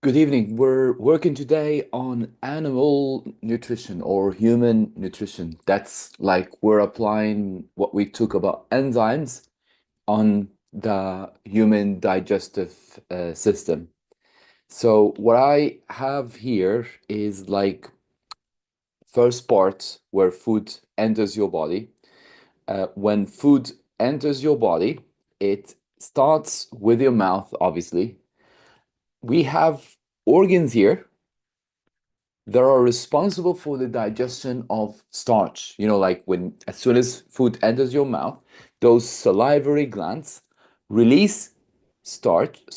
Good evening. We're working today on animal nutrition or human nutrition. That's like we're applying what we took about enzymes on the human digestive system. So what I have here is like first part where food enters your body. When food enters your body, it starts with your mouth, obviously. We have organs here that are responsible for the digestion of starch. Like when as soon as food enters your mouth, those salivary glands release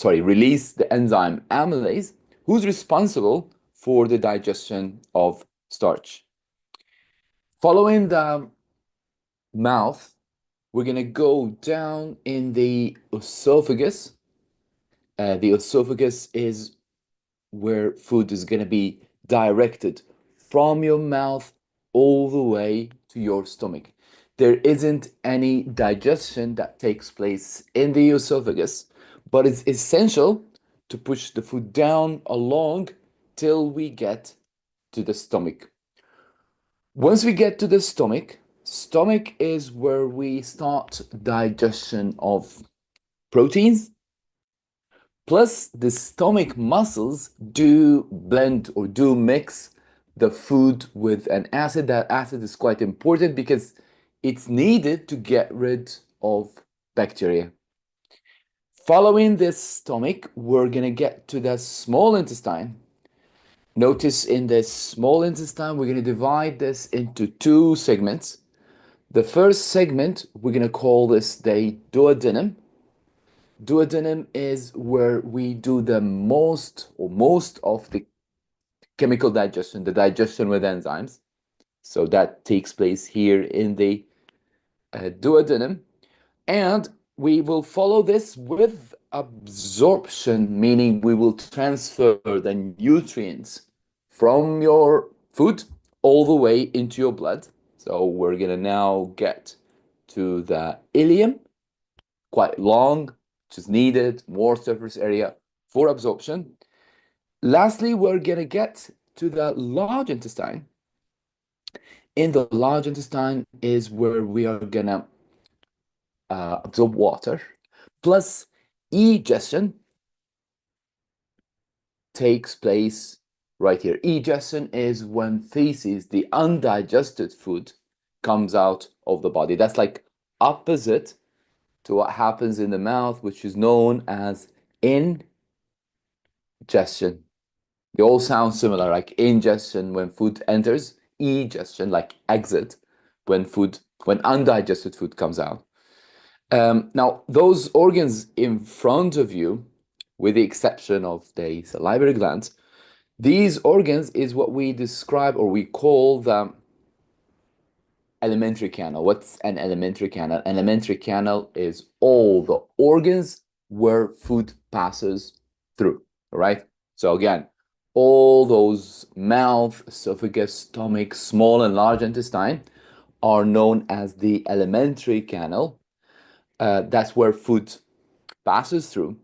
release the enzyme amylase, who's responsible for the digestion of starch. Following the mouth, we're going to go down in the esophagus. The esophagus is where food is going to be directed from your mouth all the way to your stomach. There isn't any digestion that takes place in the esophagus, but it's essential to push the food down along till we get to the stomach. Once we get to the stomach is where we start digestion of proteins. Plus, the stomach muscles do blend or do mix the food with an acid. That acid is quite important because it's needed to get rid of bacteria. Following this stomach, we're going to get to the small intestine. Notice in the small intestine, we're going to divide this into two segments. The first segment, we're going to call this the duodenum. Duodenum is where we do the most of the chemical digestion, the digestion with enzymes. So that takes place here in the duodenum. And we will follow this with absorption, meaning we will transfer the nutrients from your food all the way into your blood. So we're going to now get to the ileum, quite long, which is needed, more surface area for absorption. Lastly, we're going to get to the large intestine. In the large intestine is where we are going to absorb water, plus egestion takes place right here. Egestion is when feces, the undigested food, comes out of the body. That's like opposite to what happens in the mouth, which is known as ingestion. They all sound similar, like ingestion when food enters, egestion like exit when undigested food comes out. Now, those organs in front of you, with the exception of the salivary glands, these organs is what we describe or we call the alimentary canal. What's an alimentary canal? An alimentary canal is all the organs where food passes through, all right? So again, all those mouth, esophagus, stomach, small and large intestine are known as the alimentary canal. That's where food passes through.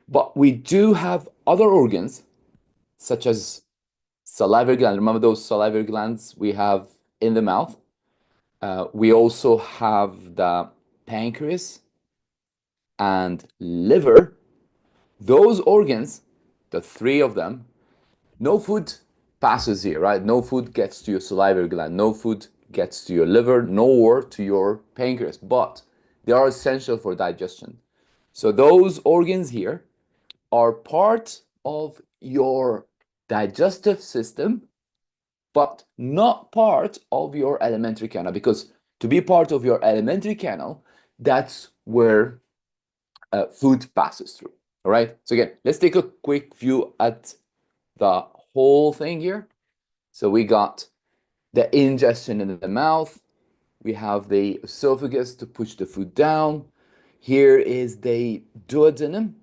But we do have other organs, such as salivary glands. Remember those salivary glands we have in the mouth? We also have the pancreas and liver. Those organs, the three of them, no food passes here, right? No food gets to your salivary gland, no food gets to your liver, nor to your pancreas, but they are essential for digestion. So those organs here are part of your digestive system, but not part of your alimentary canal, because to be part of your alimentary canal, that's where food passes through. All right. So again, let's take a quick view at the whole thing here. So we got the ingestion in the mouth. We have the esophagus to push the food down. Here is the duodenum,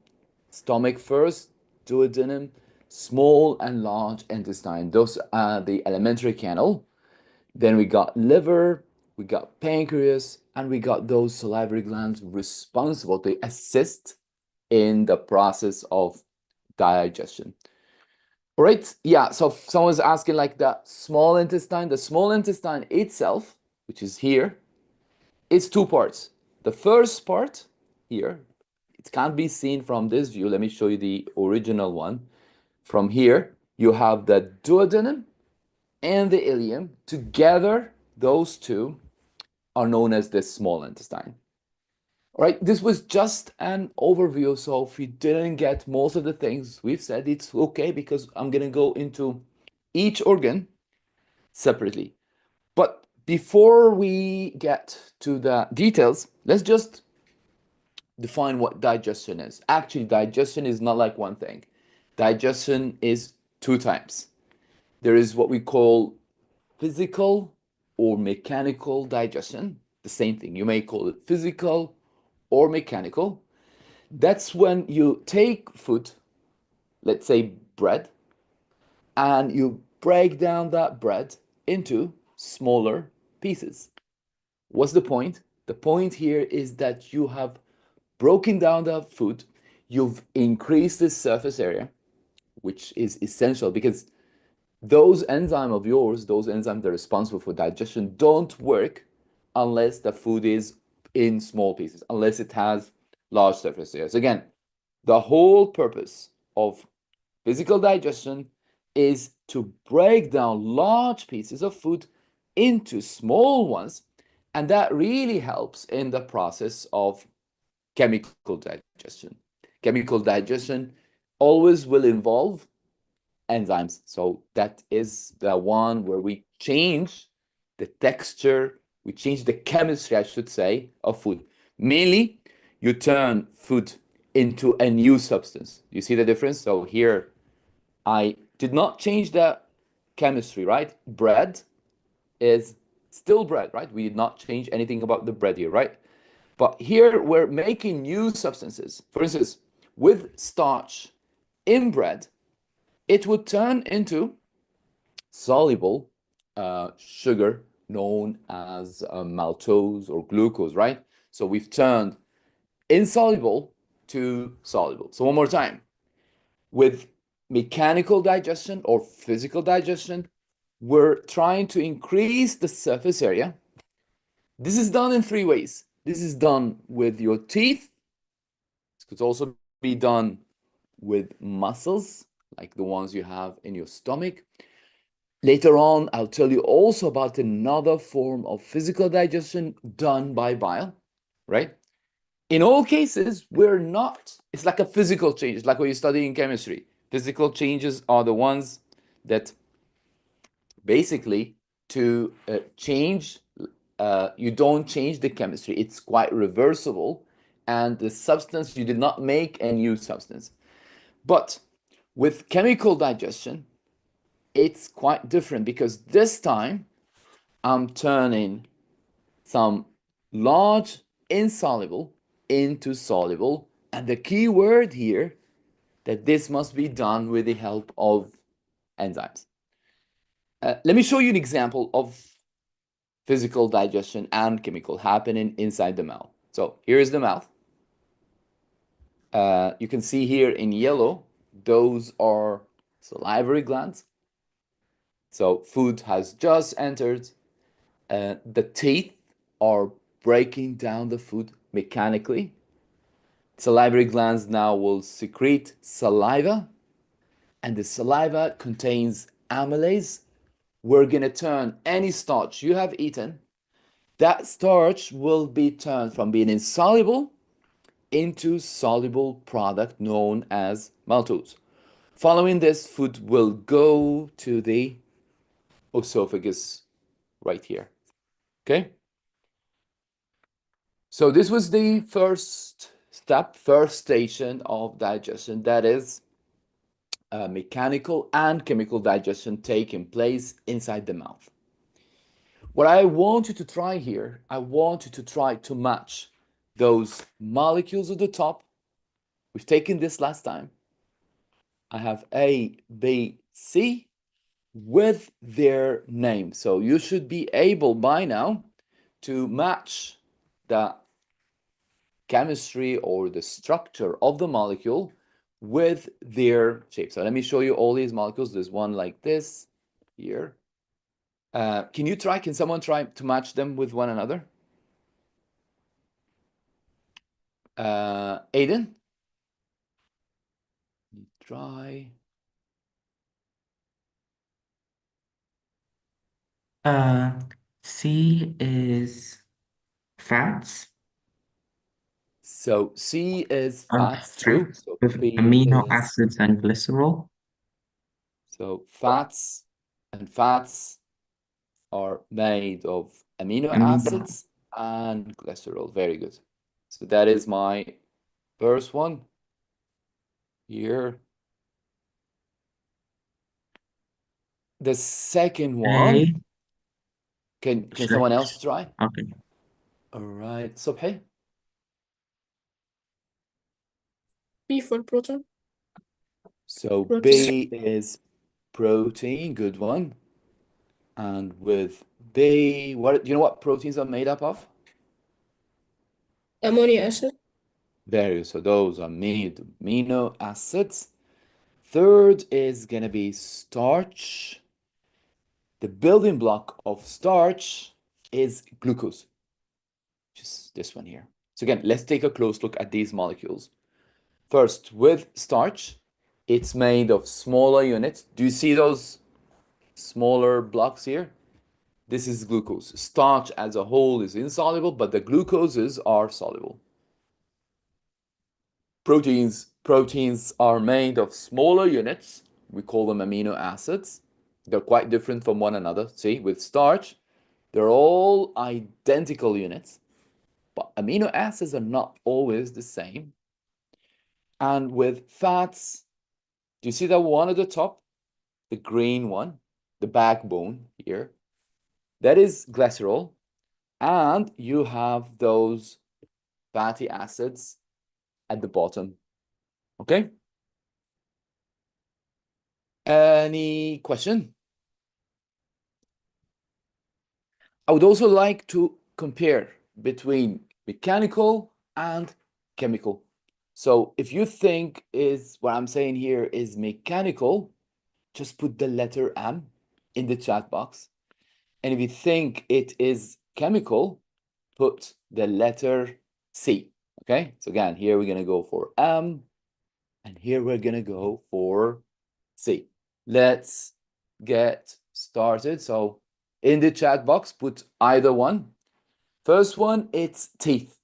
stomach first, duodenum, small and large intestine. Those are the alimentary canal. Then we got liver, we got pancreas, and we got those salivary glands responsible to assist in the process of digestion. All right. Yeah. So someone's asking like the small intestine itself, which is here, is two parts. The first part here, it can't be seen from this view. Let me show you the original one. From here, you have the duodenum and the ileum. Together, those two are known as the small intestine. All right, this was just an overview. So if you didn't get most of the things we've said, it's okay because I'm going to go into each organ separately. But before we get to the details, let's just define what digestion is. Actually, digestion is not like one thing. Digestion is two types. There is what we call physical or mechanical digestion, the same thing. You may call it physical or mechanical. That's when you take food, let's say bread, and you break down that bread into smaller pieces. What's the point? The point here is that you have broken down the food, you've increased the surface area, which is essential because those enzymes of yours, those enzymes that are responsible for digestion, don't work unless the food is in small pieces, unless it has large surface areas. Again, the whole purpose of physical digestion is to break down large pieces of food into small ones, and that really helps in the process of chemical digestion. Chemical digestion always will involve enzymes. So that is the one where we change the texture, we change the chemistry, I should say, of food. Mainly, you turn food into a new substance. You see the difference? So here, I did not change the chemistry, right? Bread is still bread, right? We did not change anything about the bread here, right? But here we're making new substances. For instance, with starch in bread, it would turn into soluble sugar known as maltose or glucose, right? So we've turned insoluble to soluble. So one more time, with mechanical digestion or physical digestion, we're trying to increase the surface area. This is done in three ways. This is done with your teeth. This could also be done with muscles, like the ones you have in your stomach. Later on, I'll tell you also about another form of physical digestion done by bile, right? In all cases, we're not, it's like a physical change, like what you study in chemistry. Physical changes are the ones that basically to change, you don't change the chemistry. It's quite reversible. And the substance, you did not make a new substance. But with chemical digestion, it's quite different because this time I'm turning some large insoluble into soluble. And the key word here that this must be done with the help of enzymes. Let me show you an example of physical digestion and chemical happening inside the mouth. So here is the mouth. You can see here in yellow, those are salivary glands. So food has just entered. The teeth are breaking down the food mechanically. Salivary glands now will secrete saliva, and the saliva contains amylase. We're going to turn any starch you have eaten, that starch will be turned from being insoluble into soluble product known as maltose. Following this, food will go to the esophagus right here. Okay? So this was the first step, first station of digestion, that is mechanical and chemical digestion taking place inside the mouth. What I want you to try here, I want you to try to match those molecules at the top. We've taken this last time. I have A, B, C with their name. So you should be able by now to match the chemistry or the structure of the molecule with their shape. So let me show you all these molecules. There's one like this here. Can someone try to match them with one another? Aiden? Try. C is fats So C is of fats too. fruits So with P amino is, acids and glycerol. so fats and fats are made of amino Amino. acids and glycerol. Very good. So that is my first one here. The second A. one, can Should someone else try? I? Okay. All right, Subhi. B for protein. So Protein. B is protein, good one. And with B, what do you know what proteins are made up of? Ammonia acid. Very good. So those are amino acids. Third is gonna be starch. The building block of starch is glucose, just this one here. So again, let's take a close look at these molecules. First, with starch, it's made of smaller units. Do you see those smaller blocks here? This is glucose. Starch as a whole is insoluble, but the glucoses are soluble. Proteins are made of smaller units. We call them amino acids. They're quite different from one another. See, with starch, they're all identical units, but amino acids are not always the same. And with fats, do you see that one at the top? The green one, the backbone here. That is glycerol. And you have those fatty acids at the bottom. Okay? Any question? I would also like to compare between mechanical and chemical. So if you think is what I'm saying here is mechanical, just put the letter M in the chat box. And if you think it is chemical, put the letter C. Okay, so again, here we're going to go for M, and here we're going to go for C. Let's get started. So in the chat box, put either one. First one, it's teeth.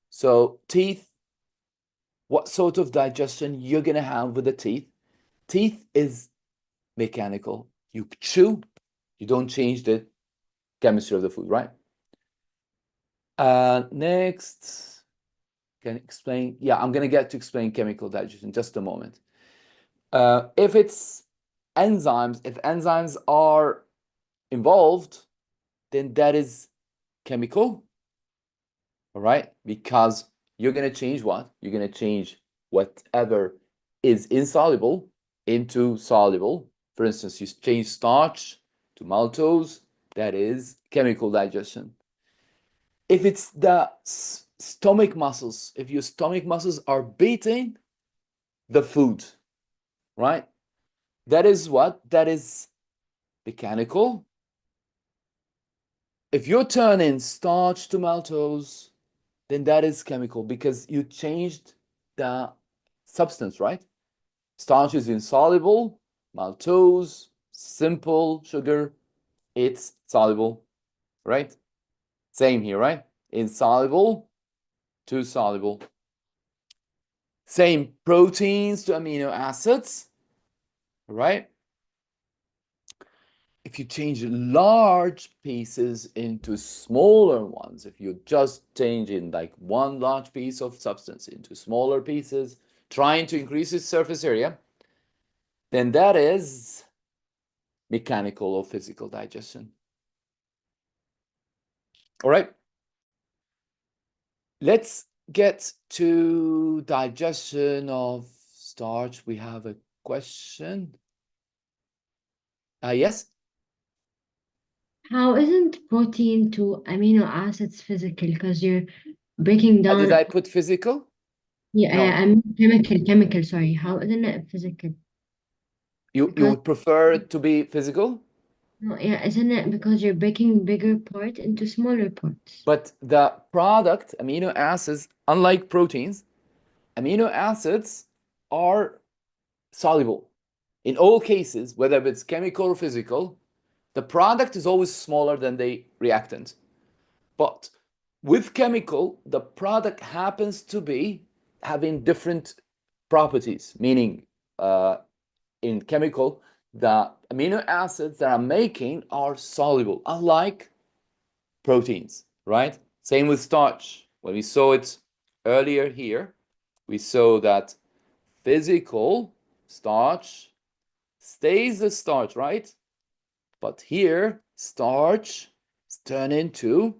So teeth, what sort of digestion you're going to have with the teeth? Teeth is mechanical. You chew, you don't change the chemistry of the food, right? Next, can explain. Yeah, I'm going to get to explain chemical digestion in just a moment. If it's enzymes, if enzymes are involved, then that is chemical, all right? Because you're going to change what? You're going to change whatever is insoluble into soluble. For instance, you change starch to maltose, that is chemical digestion. If it's the stomach muscles, if your stomach muscles are beating the food, right? That is what? That is mechanical. If you're turning starch to maltose, then that is chemical because you changed the substance, right? Starch is insoluble, maltose, simple sugar, it's soluble, right? Same here, right? Insoluble to soluble. Same proteins to amino acids, right? If you change large pieces into smaller ones, if you're just changing like one large piece of substance into smaller pieces, trying to increase its surface area, then that is mechanical or physical digestion. All right, let's get to digestion of starch. We have a question. Yes? How isn't protein to amino acids physical? Because you're breaking Did down. I put physical? Yeah, No, I mean chemical, sorry. How isn't it physical? you Because would prefer it to be physical, no, yeah, isn't it because you're breaking bigger parts into smaller parts? but the product, amino acids, unlike proteins, amino acids are soluble. In all cases, whether it's chemical or physical, the product is always smaller than the reactant. But with chemical, the product happens to be having different properties, meaning in chemical, the amino acids that I'm making are soluble, unlike proteins, right? Same with starch. When we saw it earlier here, we saw that physical starch stays the starch, right? But here, starch is turned into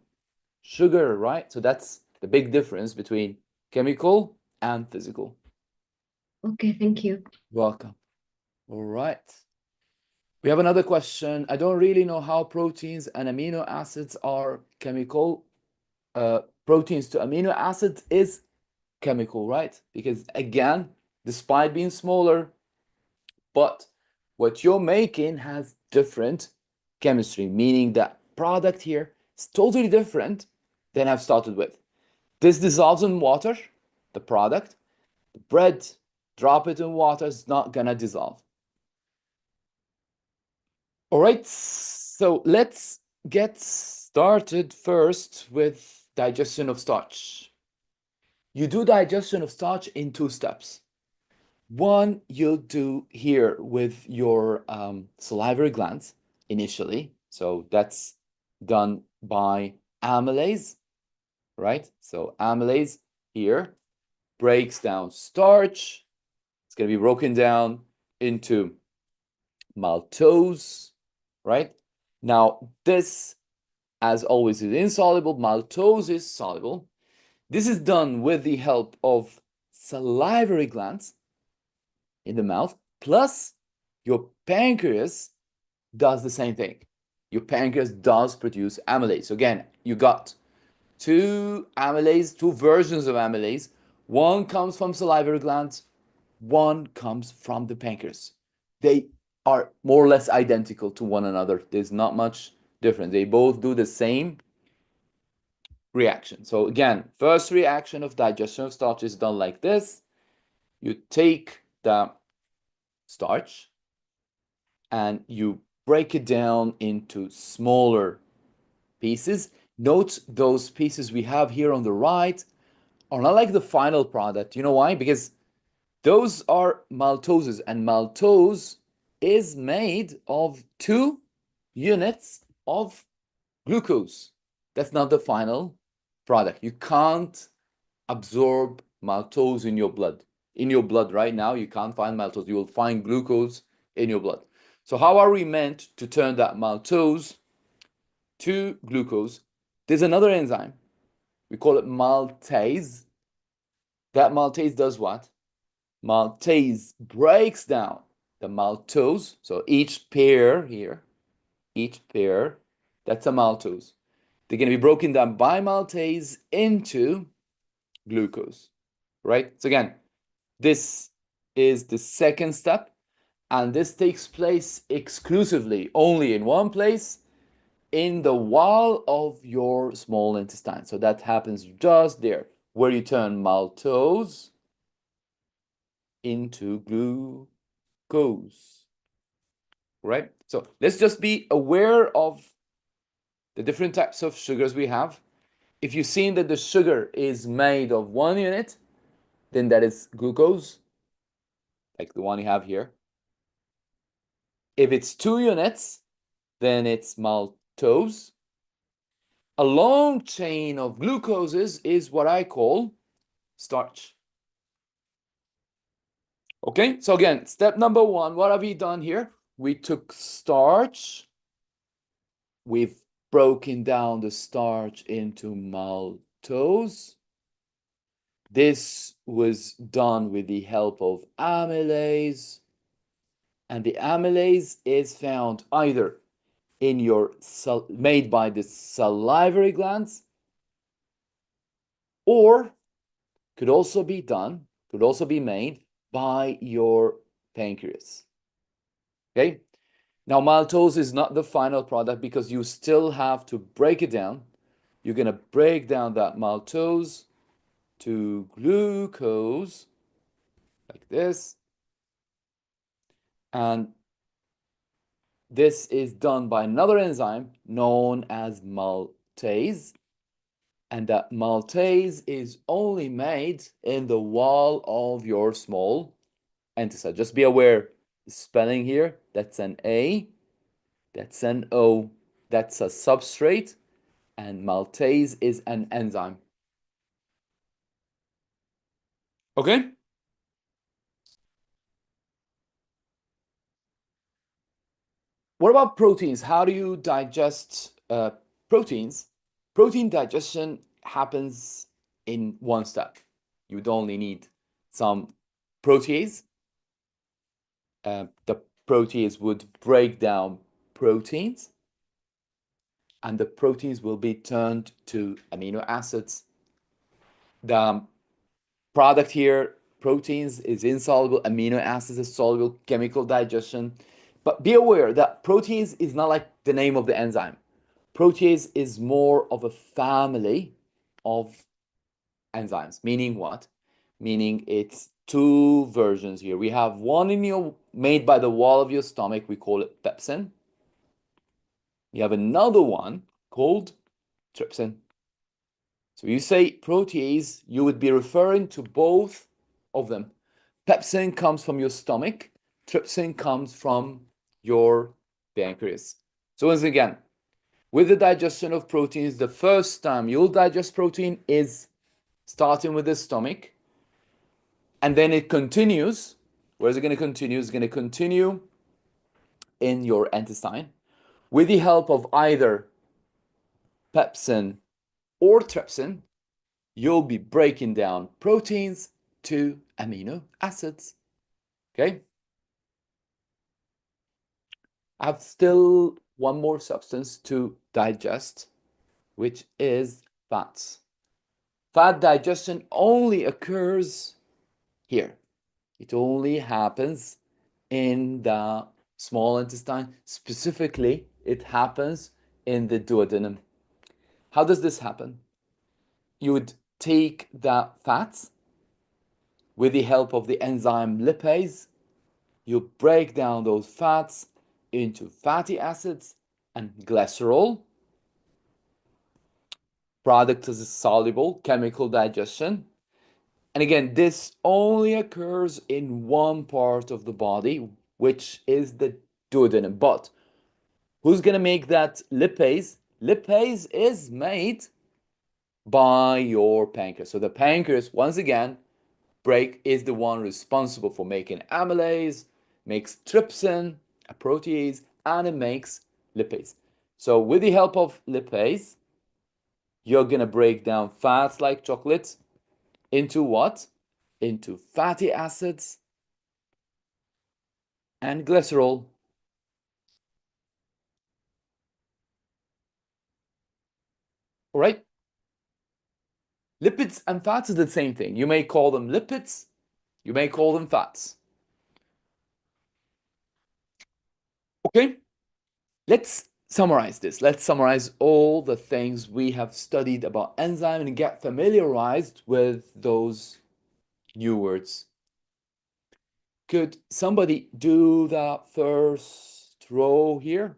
sugar, right? So that's the big difference between chemical and physical. Okay, thank you. Welcome. All right. We have another question. I don't really know how proteins and amino acids are chemical. Proteins to amino acids is chemical, right? Because again, despite being smaller, but what you're making has different chemistry, meaning that product here is totally different than I've started with. This dissolves in water, the product. The bread, drop it in water, it's not gonna dissolve. All right, so let's get started first with digestion of starch. You do digestion of starch in two steps. One, you'll do here with your salivary glands initially. So that's done by amylase, right? So amylase here breaks down starch. It's going to be broken down into maltose, right? Now, this, as always, is insoluble. Maltose is soluble. This is done with the help of salivary glands in the mouth, plus your pancreas does the same thing. Your pancreas does produce amylase. So again, you got two amylase, two versions of amylase. One comes from salivary glands, one comes from the pancreas. They are more or less identical to one another. There's not much difference. They both do the same reaction. So again, first reaction of digestion of starch is done like this. You take the starch and you break it down into smaller pieces. Note those pieces we have here on the right are not like the final product. You know why? Because those are maltoses, and maltose is made of 2 units of glucose. That's not the final product. You can't absorb maltose in your blood. In your blood right now, you can't find maltose. You will find glucose in your blood. So how are we meant to turn that maltose to glucose? There's another enzyme. We call it maltase. That maltase does what? Maltase breaks down the maltose. So each pair here, each pair, that's a maltose. They're going to be broken down by maltase into glucose, right? So again, this is the second step, and this takes place exclusively only in one place, in the wall of your small intestine. So that happens just there, where you turn maltose into glucose, right? So let's just be aware of the different types of sugars we have. If you've seen that the sugar is made of 1 unit, then that is glucose, like the one you have here. If it's 2 units, then it's maltose. A long chain of glucoses is what I call starch. Okay, so again, step number one, what have we done here? We took starch, we've broken down the starch into maltose. This was done with the help of amylase, and the amylase is found either in your made by the salivary glands or could also be done, could also be made by your pancreas. Okay? Now, maltose is not the final product because you still have to break it down. You're going to break down that maltose to glucose, like this. And this is done by another enzyme known as maltase. And that maltase is only made in the wall of your small intestine. Just be aware, the spelling here, that's an A, that's an O, that's a substrate, and maltase is an enzyme. Okay? What about proteins? How do you digest proteins? Protein digestion happens in one step. You would only need some protease. The protease would break down proteins, and the proteins will be turned to amino acids. The product here, proteins, is insoluble, amino acids is soluble, chemical digestion. But be aware that proteins is not like the name of the enzyme. Protease is more of a family of enzymes, meaning what? Meaning it's two versions here. We have one made by the wall of your stomach, we call it pepsin. You have another one called trypsin. So you say protease, you would be referring to both of them. Pepsin comes from your stomach, trypsin comes from your pancreas. So once again, with the digestion of proteins, the first time you'll digest protein is starting with the stomach, and then it continues. Where is it going to continue? It's going to continue in your intestine with the help of either pepsin or trypsin. You'll be breaking down proteins to amino acids. Okay? I have still one more substance to digest, which is fats. Fat digestion only occurs here. It only happens in the small intestine. Specifically, it happens in the duodenum. How does this happen? You would take the fats with the help of the enzyme lipase. You break down those fats into fatty acids and glycerol. Product is soluble, chemical digestion. And again, this only occurs in one part of the body, which is the duodenum. But who's going to make that lipase? Lipase is made by your pancreas. So the pancreas, once again, is the one responsible for making amylase, makes trypsin, a protease, and it makes lipase. So with the help of lipase, you're going to break down fats like chocolate into what? Into fatty acids and glycerol. All right? Lipids and fats are the same thing. You may call them lipids, you may call them fats. Okay? Let's summarize this. Let's summarize all the things we have studied about enzyme and get familiarized with those new words. Could somebody do the first row here?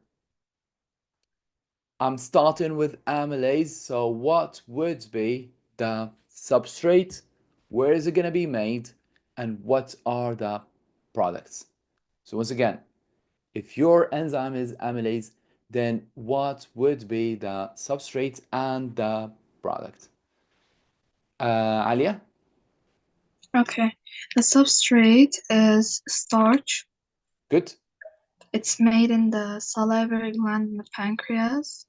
I'm starting with amylase, so what would be the substrate? Where is it going to be made? And what are the products? So once again, if your enzyme is amylase, then what would be the substrate and the product? Alia? Okay. The substrate is starch. Good. It's made in the salivary gland in the pancreas.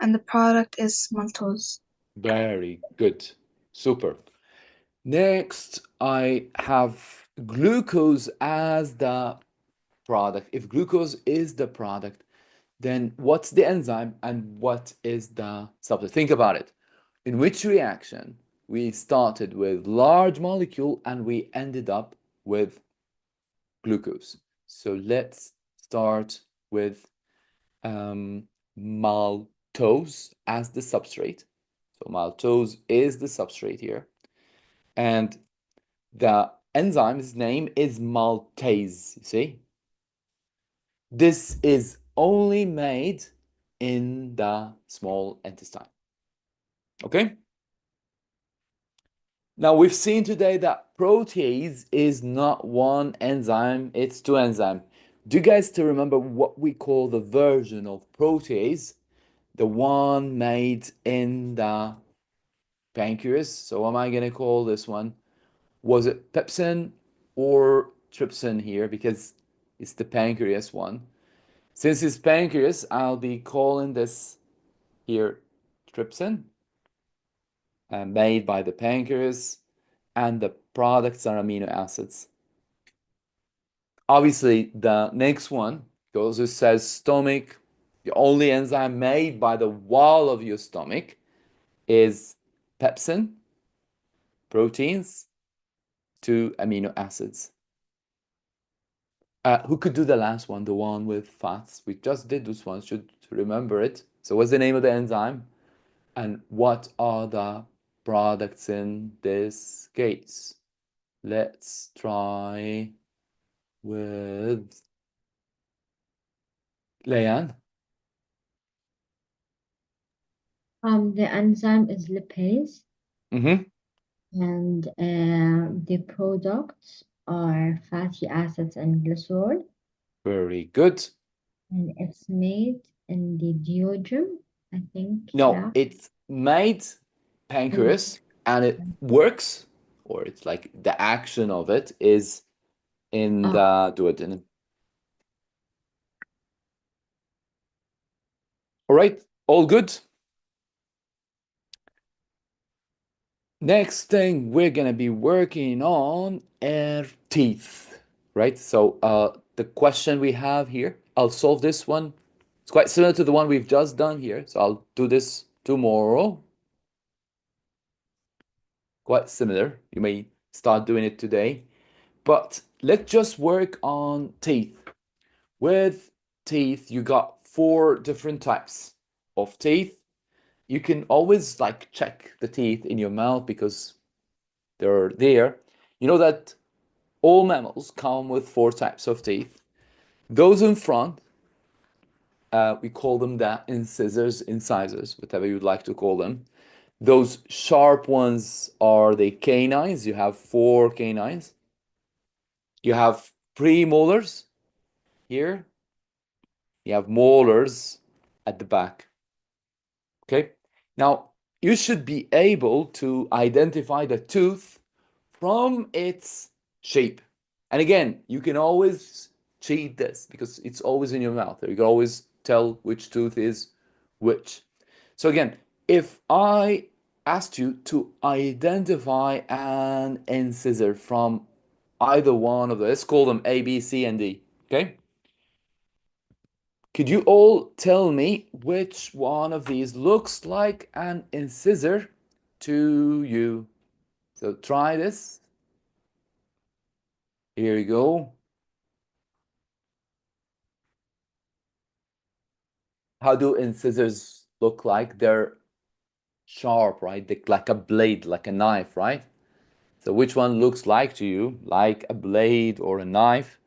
And the product is maltose. Very good. Super. Next, I have glucose as the product. If glucose is the product, then what's the enzyme and what is the substrate? Think about it. in which reaction we started with large molecule and we ended up with glucose. So let's start with maltose as the substrate. So maltose is the substrate here. And the enzyme's name is maltase, you see? This is only made in the small intestine. Okay? Now we've seen today that protease is not one enzyme, it's two enzymes. Do you guys still remember what we call the version of protease? The one made in the pancreas. So what am I gonna call this one? Was it pepsin or trypsin here? Because it's the pancreas one. Since it's pancreas, I'll be calling this here trypsin, made by the pancreas, and the products are amino acids. Obviously, the next one goes, it says stomach. The only enzyme made by the wall of your stomach is pepsin, proteins, two amino acids. Who could do the last one, the one with fats? We just did this one, should remember it. So what's the name of the enzyme? And what are the products in this case? Let's try with Leanne. The enzyme is lipase, Mm-hmm. and the products are fatty acids and glycerol, Very good. and it's made in the duodenum, I think. No, Yeah. it's made pancreas and it works, or it's like the action of it is in Oh. the duodenum. All right, all good. Next thing we're gonna be working on are teeth, right? So the question we have here, I'll solve this one. It's quite similar to the one we've just done here, so I'll do this tomorrow. Quite similar. You may start doing it today, but let's just work on teeth. With teeth, you got 4 different types of teeth. You can always like check the teeth in your mouth because they're there. You know that all mammals come with 4 types of teeth. Those in front, we call them the incisors, whatever you'd like to call them. Those sharp ones are the canines. You have 4 canines. You have premolars here. You have molars at the back. Okay. Now, you should be able to identify the tooth from its shape. And again, you can always cheat this because it's always in your mouth. You can always tell which tooth is which. So again, if I asked you to identify an incisor from either one of those, let's call them A, B, C, and D, okay? Could you all tell me which one of these looks like an incisor to you? So try this. Here you go. How do incisors look like? They're sharp, right? They're like a blade, like a knife, right? So which one looks like to you? Like a blade or a knife?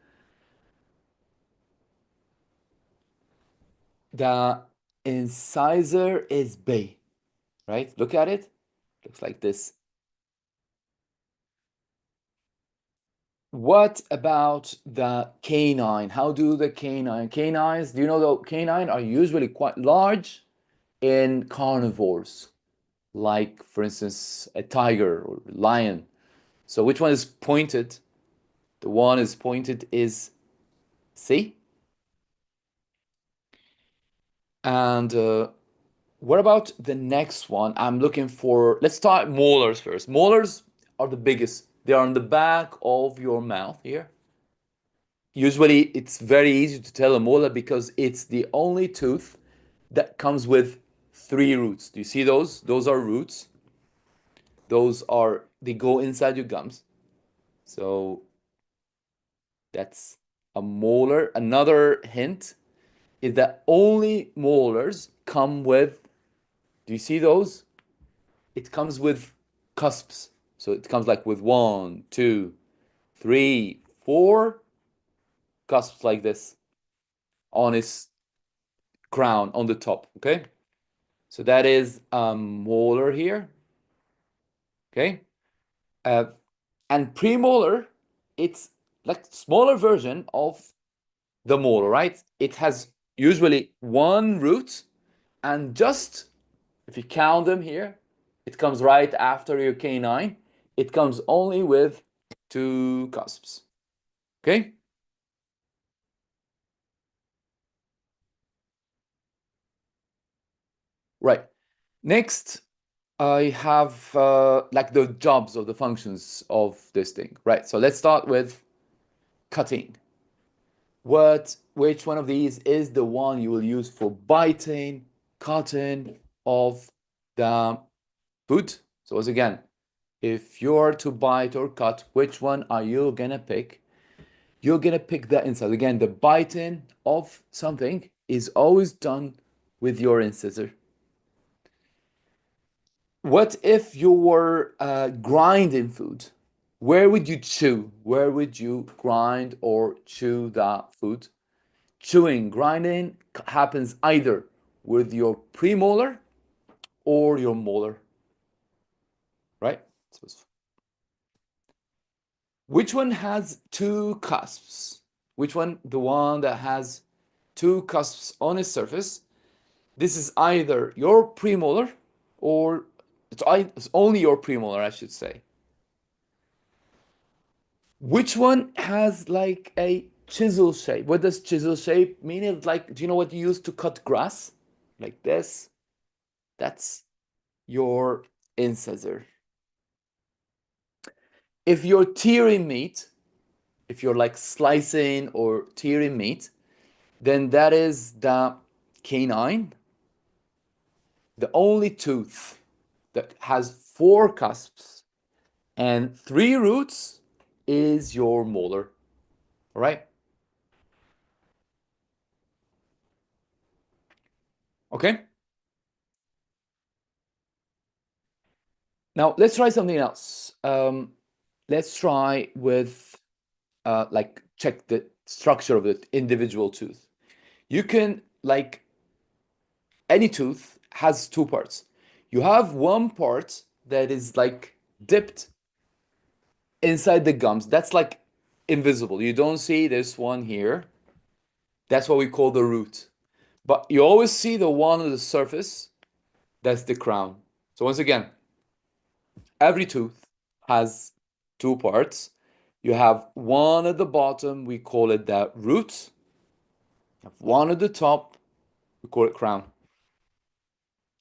The incisor is B, right? Look at it. Looks like this. What about the canine? How do the canines, do you know the canine are usually quite large in carnivores, like for instance, a tiger or lion. So which one is pointed? The one is pointed is C. And what about the next one? I'm looking for, let's start molars first. Molars are the biggest. They are on the back of your mouth here. Usually it's very easy to tell a molar because it's the only tooth that comes with 3 roots. Do you see those? Those are roots. they go inside your gums. So that's a molar. Another hint is that only molars come with, do you see those? It comes with cusps. So it comes like with 1, 2, 3, 4 cusps like this on its crown on the top. Okay. So that is molar here. Okay. Uh, and premolar, it's like smaller version of the molar, right? It has usually one root, and just if you count them here, it comes right after your canine. It comes only with 2 cusps. Okay? Right. Next, I have like the jobs of the functions of this thing. Right. So let's start with cutting. Which one of these is the one you will use for biting, cutting of the food? So once again, if you're to bite or cut, which one are you gonna pick? You're gonna pick the inside. Again, the biting of something is always done with your incisor. What if you were grinding food? Where would you chew? Where would you grind or chew the food? Chewing, grinding happens either with your premolar or your molar, right? So which one has 2 cusps? Which one? The one that has 2 cusps on its surface. This is either your premolar or it's only your premolar, I should say. Which one has like a chisel shape? What does chisel shape mean? It's like, do you know what you use to cut grass? Like this. That's your incisor. If you're tearing meat, if you're like slicing or tearing meat, then that is the canine. The only tooth that has 4 cusps and 3 roots is your molar. All right? Okay? Now let's try something else. Let's try with like check the structure of the individual tooth. You can like any tooth has 2 parts. You have one part that is like dipped inside the gums. That's like invisible. You don't see this one here. That's what we call the root. But you always see the one on the surface. That's the crown. So once again, every tooth has 2 parts. You have one at the bottom, we call it the root. You have one at the top, we call it crown.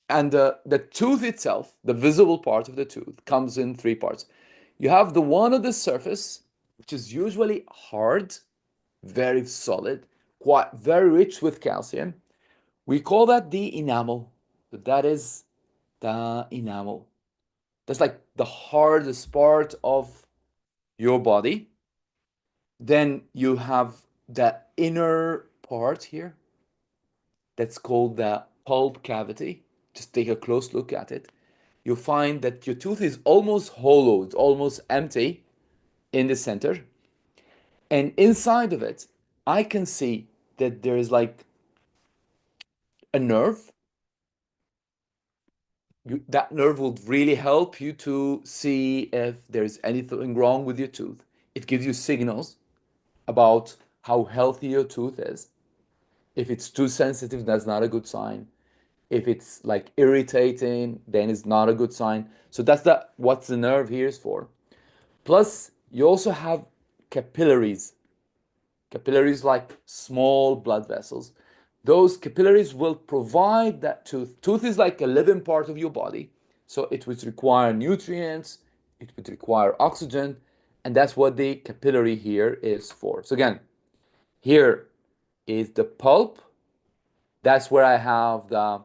And the tooth itself, the visible part of the tooth, comes in 3 parts. You have the one at the surface, which is usually hard, very solid, quite very rich with calcium. We call that the enamel. So that is the enamel. That's like the hardest part of your body. Then you have the inner part here. That's called the pulp cavity. Just take a close look at it. You'll find that your tooth is almost hollow, it's almost empty in the center. And inside of it, I can see that there is like a nerve. That nerve will really help you to see if there's anything wrong with your tooth. It gives you signals about how healthy your tooth is. If it's too sensitive, that's not a good sign. If it's like irritating, then it's not a good sign. So that's what the nerve here is for. Plus, you also have capillaries. Capillaries like small blood vessels. Those capillaries will provide that tooth. Tooth is like a living part of your body. So it would require nutrients, it would require oxygen, and that's what the capillary here is for. So again, here is the pulp. That's where I have the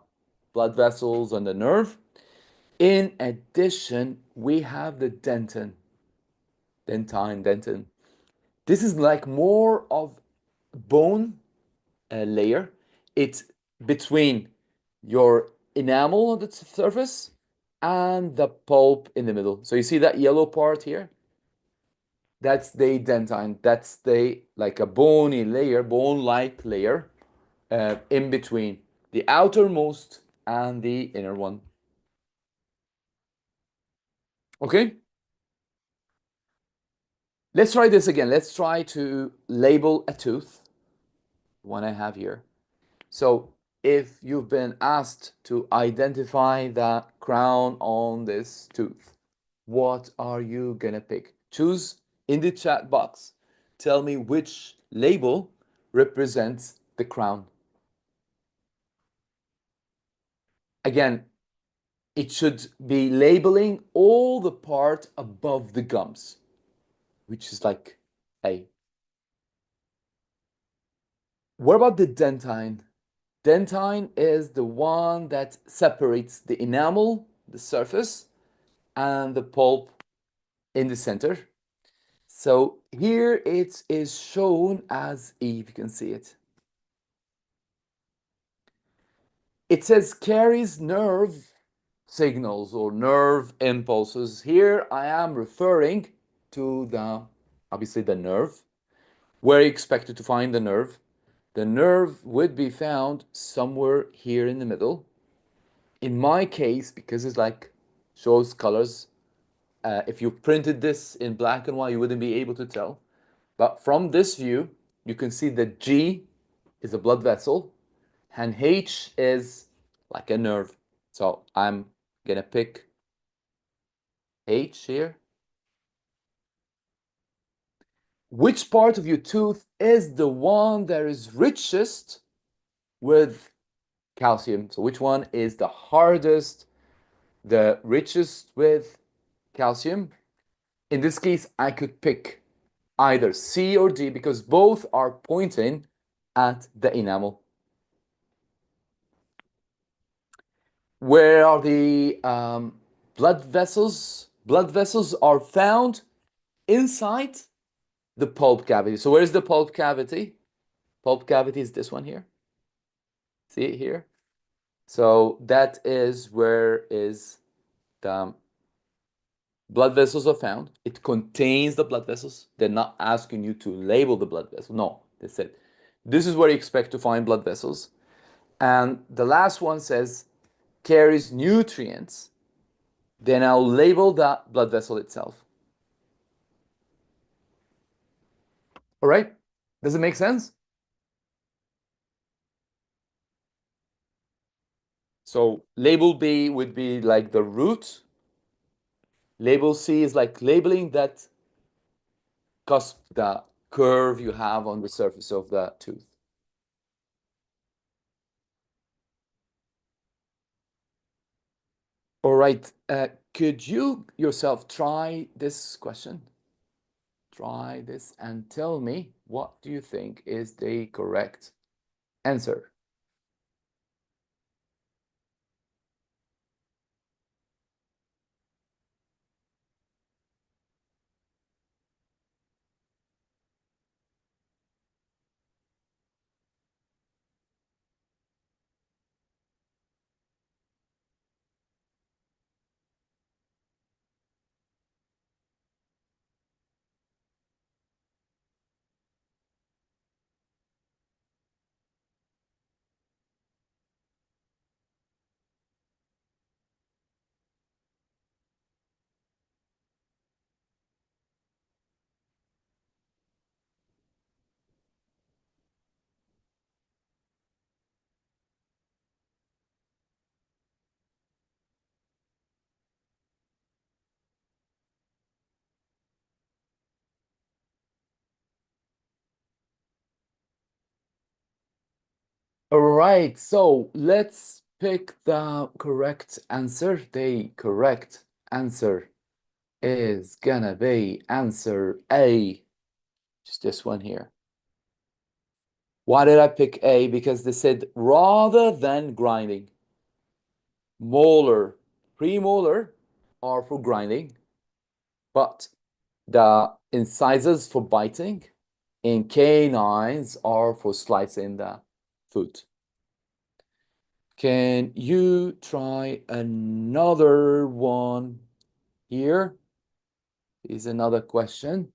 blood vessels and the nerve. In addition, we have the dentin. This is like more of bone layer. It's between your enamel on the surface and the pulp in the middle. So you see that yellow part here? That's the dentine. That's the like a bony layer, bone-like layer in between the outermost and the inner one. Okay? Let's try this again. Let's try to label a tooth, one I have here. So if you've been asked to identify the crown on this tooth, what are you gonna pick? Choose in the chat box. Tell me which label represents the crown. Again, it should be labeling all the part above the gums, which is like A. What about the dentine? Dentine is the one that separates the enamel, the surface, and the pulp in the center. So here it is shown as E, if you can see it. It says carries nerve signals or nerve impulses. Here I am referring to obviously the nerve. Where you expected to find the nerve? The nerve would be found somewhere here in the middle. In my case, because it's like shows colors, if you printed this in black and white, you wouldn't be able to tell. But from this view, you can see that G is a blood vessel and H is like a nerve. So I'm gonna pick H here. Which part of your tooth is the one that is richest with calcium? So which one is the hardest, the richest with calcium? In this case, I could pick either C or D because both are pointing at the enamel. Where are the blood vessels? Blood vessels are found inside the pulp cavity. So where's the pulp cavity? Pulp cavity is this one here. See it here? So that is where is the blood vessels are found. It contains the blood vessels. They're not asking you to label the blood vessel. No, they said this is where you expect to find blood vessels. And the last one says carries nutrients. Then I'll label that blood vessel itself. All right? Does it make sense? So label B would be like the root. Label C is like labeling that cusp, the curve you have on the surface of the tooth. All right. Could you yourself try this question? Try this and tell me what do you think is the correct answer? All right, so let's pick the correct answer. The correct answer is gonna be answer A, just this one here. Why did I pick A? Because they said rather than grinding, molar premolar are for grinding, but the incisors for biting and canines are for slicing the food. Can you try another one here? Is another question.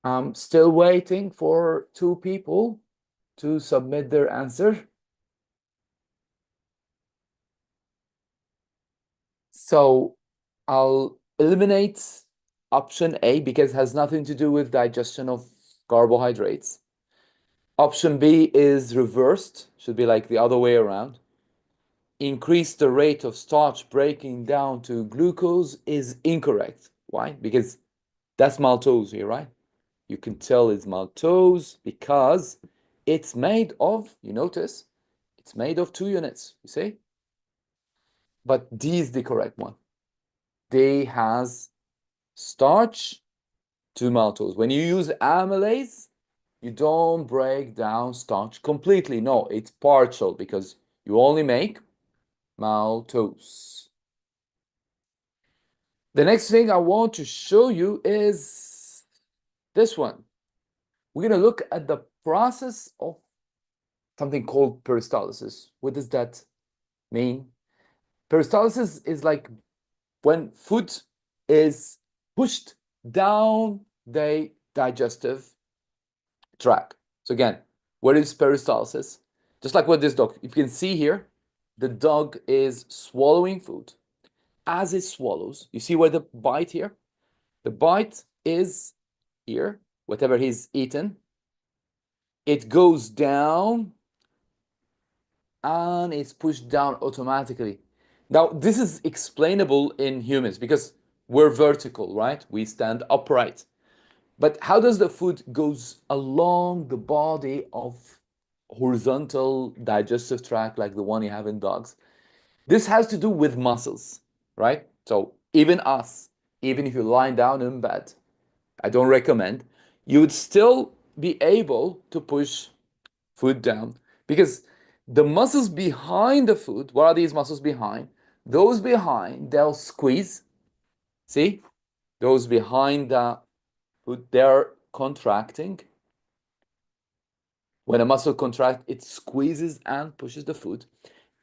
I'm still waiting for 2 people to submit their answer. So I'll eliminate option A because it has nothing to do with digestion of carbohydrates. Option B is reversed, should be like the other way around. Increase the rate of starch breaking down to glucose is incorrect. Why? Because that's maltose here, right? You can tell it's maltose because it's made of, you notice, it's made of 2 units, you see? But D is the correct one. D has starch to maltose. When you use amylase, you don't break down starch completely. No, it's partial because you only make maltose. The next thing I want to show you is this one. We're going to look at the process of something called peristalsis. What does that mean? Peristalsis is like when food is pushed down the digestive tract. So again, what is peristalsis? Just like with this dog, you can see here, the dog is swallowing food. As it swallows, you see where the bite here? The bite is here, whatever he's eaten. It goes down and it's pushed down automatically. Now, this is explainable in humans because we're vertical, right? We stand upright. But how does the food goes along the body of horizontal digestive tract like the one you have in dogs? This has to do with muscles, right? So even us, even if you lie down in bed, I don't recommend, you would still be able to push food down because the muscles behind the food, what are these muscles behind? Those behind, they'll squeeze. See? Those behind the food, they're contracting. When a muscle contracts, it squeezes and pushes the food.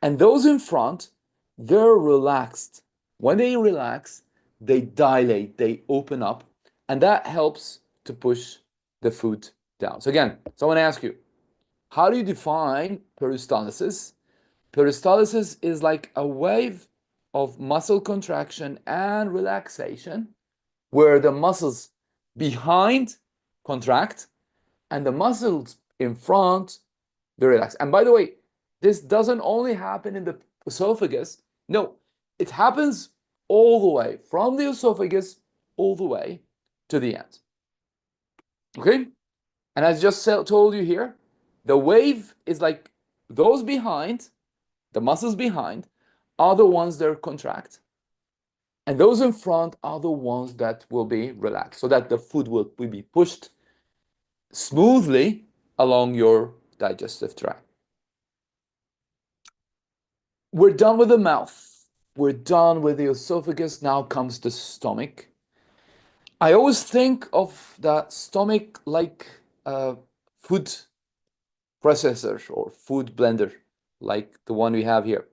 And those in front, they're relaxed. When they relax, they dilate, they open up, and that helps to push the food down. So again, someone asks you, how do you define peristalsis? Peristalsis is like a wave of muscle contraction and relaxation where the muscles behind contract and the muscles in front, they relax. And by the way, this doesn't only happen in the esophagus. No, it happens all the way from the esophagus all the way to the end. Okay? And as I just told you here, the wave is like those behind, the muscles behind, are the ones that contract. And those in front are the ones that will be relaxed so that the food will be pushed smoothly along your digestive tract. We're done with the mouth. We're done with the esophagus. Now comes the stomach. I always think of the stomach like food processor or food blender, like the one we have here.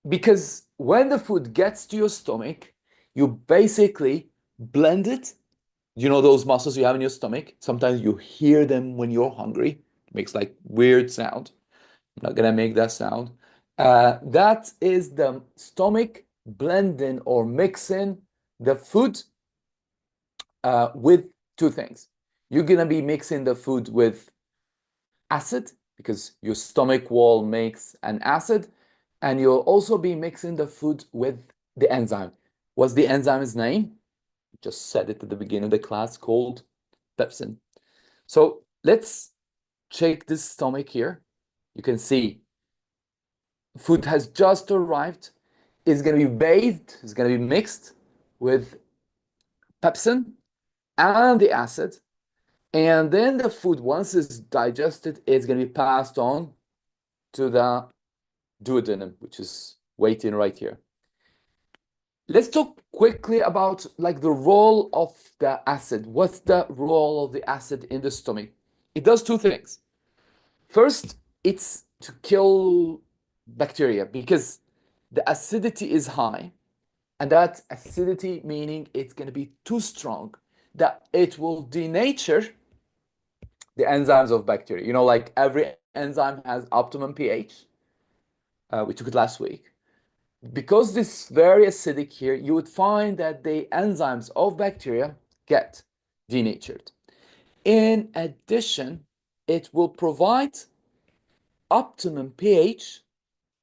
Because when the food gets to your stomach, you basically blend it. You know those muscles you have in your stomach? Sometimes you hear them when you're hungry. It makes like weird sound. I'm not gonna make that sound. That is the stomach blending or mixing the food with two things. You're gonna be mixing the food with acid because your stomach wall makes an acid, and you'll also be mixing the food with the enzyme. What's the enzyme's name? Just said it at the beginning of the class, called pepsin. So let's check this stomach here. You can see food has just arrived. It's going to be bathed, it's going to be mixed with pepsin and the acid. And then the food, once it's digested, it's going to be passed on to the duodenum, which is waiting right here. Let's talk quickly about like the role of the acid. What's the role of the acid in the stomach? It does two things. First, it's to kill bacteria because the acidity is high, and that acidity meaning it's going to be too strong that it will denature the enzymes of bacteria. You know, like every enzyme has optimum pH. We took it last week. Because this very acidic here, you would find that the enzymes of bacteria get denatured. In addition, it will provide optimum pH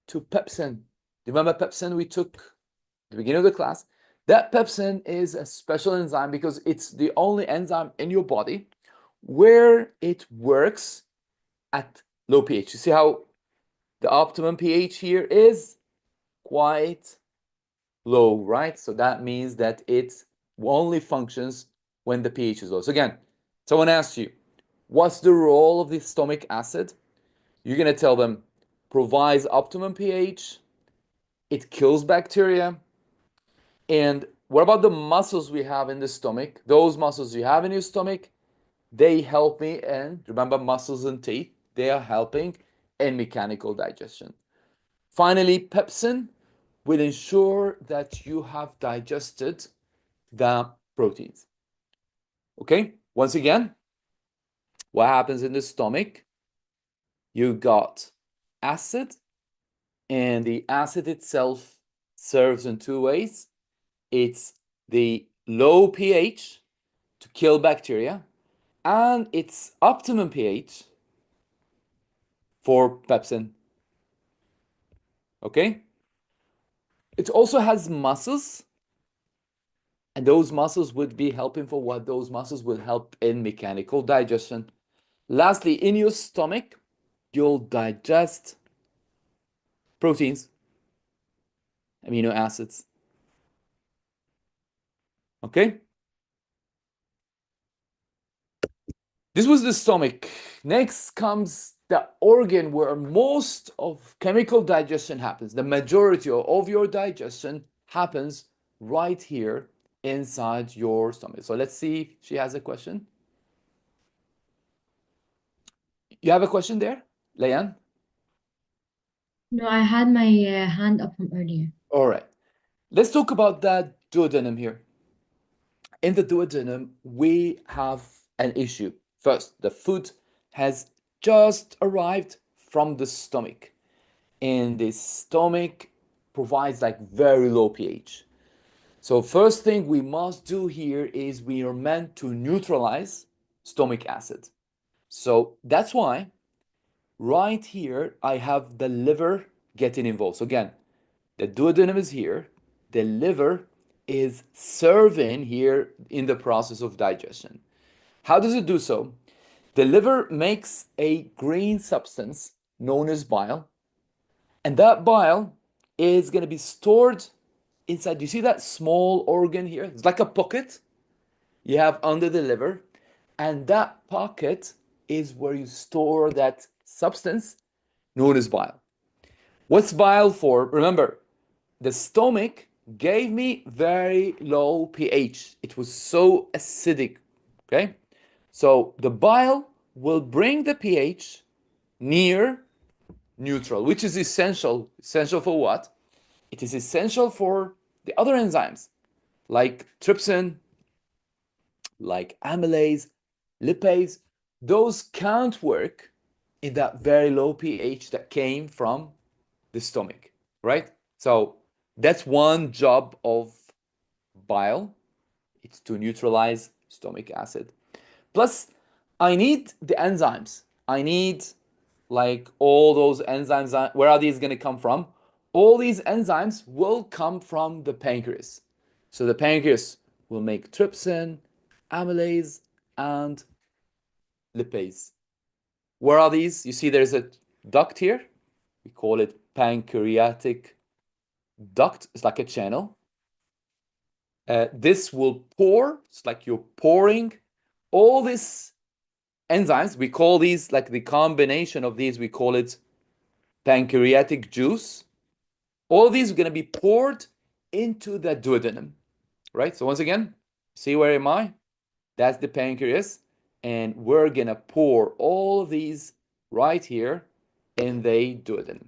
to pepsin. Remember pepsin we took at the beginning of the class? That pepsin is a special enzyme because it's the only enzyme in your body where it works at low pH. You see how the optimum pH here is quite low, right? So that means that it only functions when the pH is low. So again, someone asks you, what's the role of the stomach acid? You're going to tell them, provides optimum pH, it kills bacteria. And what about the muscles we have in the stomach? Those muscles you have in your stomach, they help me, and remember muscles and teeth, they are helping in mechanical digestion. Finally, pepsin will ensure that you have digested the proteins. Okay, once again, what happens in the stomach? You got acid, and the acid itself serves in two ways. It's the low pH to kill bacteria, and its optimum pH for pepsin. Okay? It also has muscles, and those muscles would be helping for what? Those muscles will help in mechanical digestion. Lastly, in your stomach, you'll digest proteins, amino acids. Okay? This was the stomach. Next comes the organ where most of chemical digestion happens. The majority of your digestion happens right here inside your stomach. So let's see if she has a question. You have a question there, Layan? No, I had my hand up from earlier. All right. Let's talk about that duodenum here. In the duodenum, we have an issue. First, the food has just arrived from the stomach, and the stomach provides like very low pH. So first thing we must do here is we are meant to neutralize stomach acid. So that's why right here I have the liver getting involved. So again, the duodenum is here, the liver is serving here in the process of digestion. How does it do so? The liver makes a green substance known as bile, and that bile is going to be stored inside. You see that small organ here? It's like a pocket you have under the liver, and that pocket is where you store that substance known as bile. What's bile for? Remember, the stomach gave me very low pH. It was so acidic, okay? So the bile will bring the pH near neutral, which is essential. Essential for what? It is essential for the other enzymes like trypsin, like amylase, lipase. Those can't work in that very low pH that came from the stomach, right? So that's one job of bile. It's to neutralize stomach acid. Plus, I need the enzymes. I need like all those enzymes. Where are these going to come from? All these enzymes will come from the pancreas. So the pancreas will make trypsin, amylase, and lipase. Where are these? You see there's a duct here. We call it pancreatic duct. It's like a channel. This will pour. It's like you're pouring all these enzymes. We call these, like the combination of these, we call it pancreatic juice. All these are going to be poured into the duodenum, right? So once again, see where am I? That's the pancreas. And we're going to pour all of these right here in the duodenum.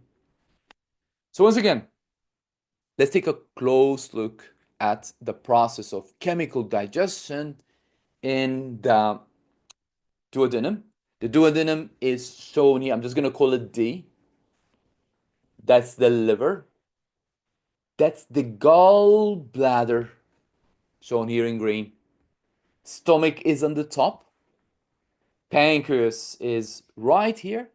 So once again, let's take a close look at the process of chemical digestion in the duodenum. The duodenum is shown here. I'm just going to call it D. That's the liver. That's the gallbladder, shown here in green. Stomach is on the top. Pancreas is right here.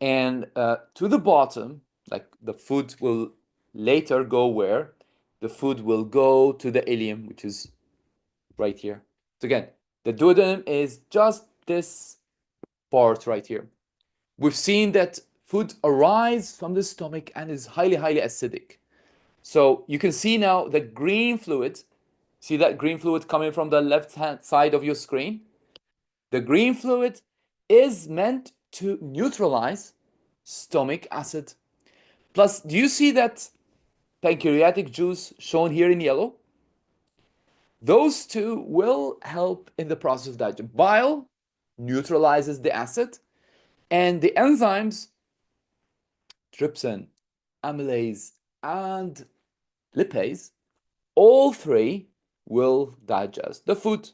And to the bottom, like the food will later go where? The food will go to the ileum, which is right here. So again, the duodenum is just this part right here. We've seen that food arises from the stomach and is highly, highly acidic. So you can see now the green fluid. See that green fluid coming from the left-hand side of your screen? The green fluid is meant to neutralize stomach acid. Plus, do you see that pancreatic juice shown here in yellow? Those two will help in the process of digestion. Bile neutralizes the acid, and the enzymes, trypsin, amylase, and lipase, all three will digest the food.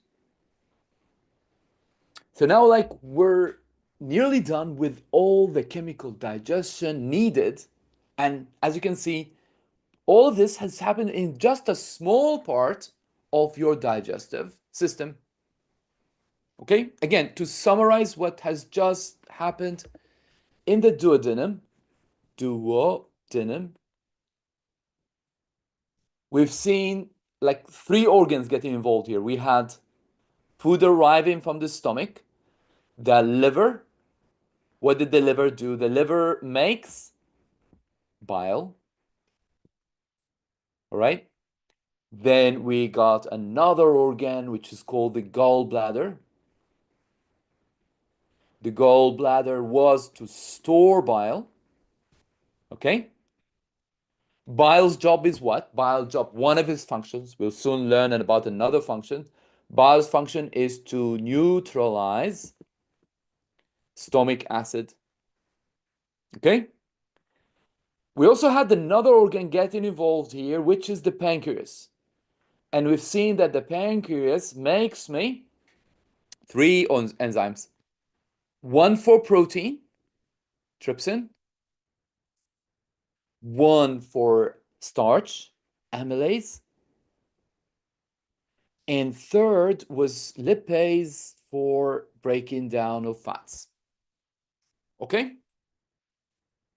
So now, like, we're nearly done with all the chemical digestion needed. And as you can see, all of this has happened in just a small part of your digestive system. Okay, again, to summarize what has just happened in the duodenum, we've seen like three organs getting involved here. We had food arriving from the stomach, the liver. What did the liver do? The liver makes bile. All right. Then we got another organ, which is called the gallbladder. The gallbladder was to store bile. Okay. Bile's job is what? Bile's job, one of his functions, we'll soon learn about another function. Bile's function is to neutralize stomach acid. Okay. We also had another organ getting involved here, which is the pancreas. And we've seen that the pancreas makes me three enzymes. One for protein, trypsin. One for starch, amylase. And third was lipase for breaking down of fats. Okay?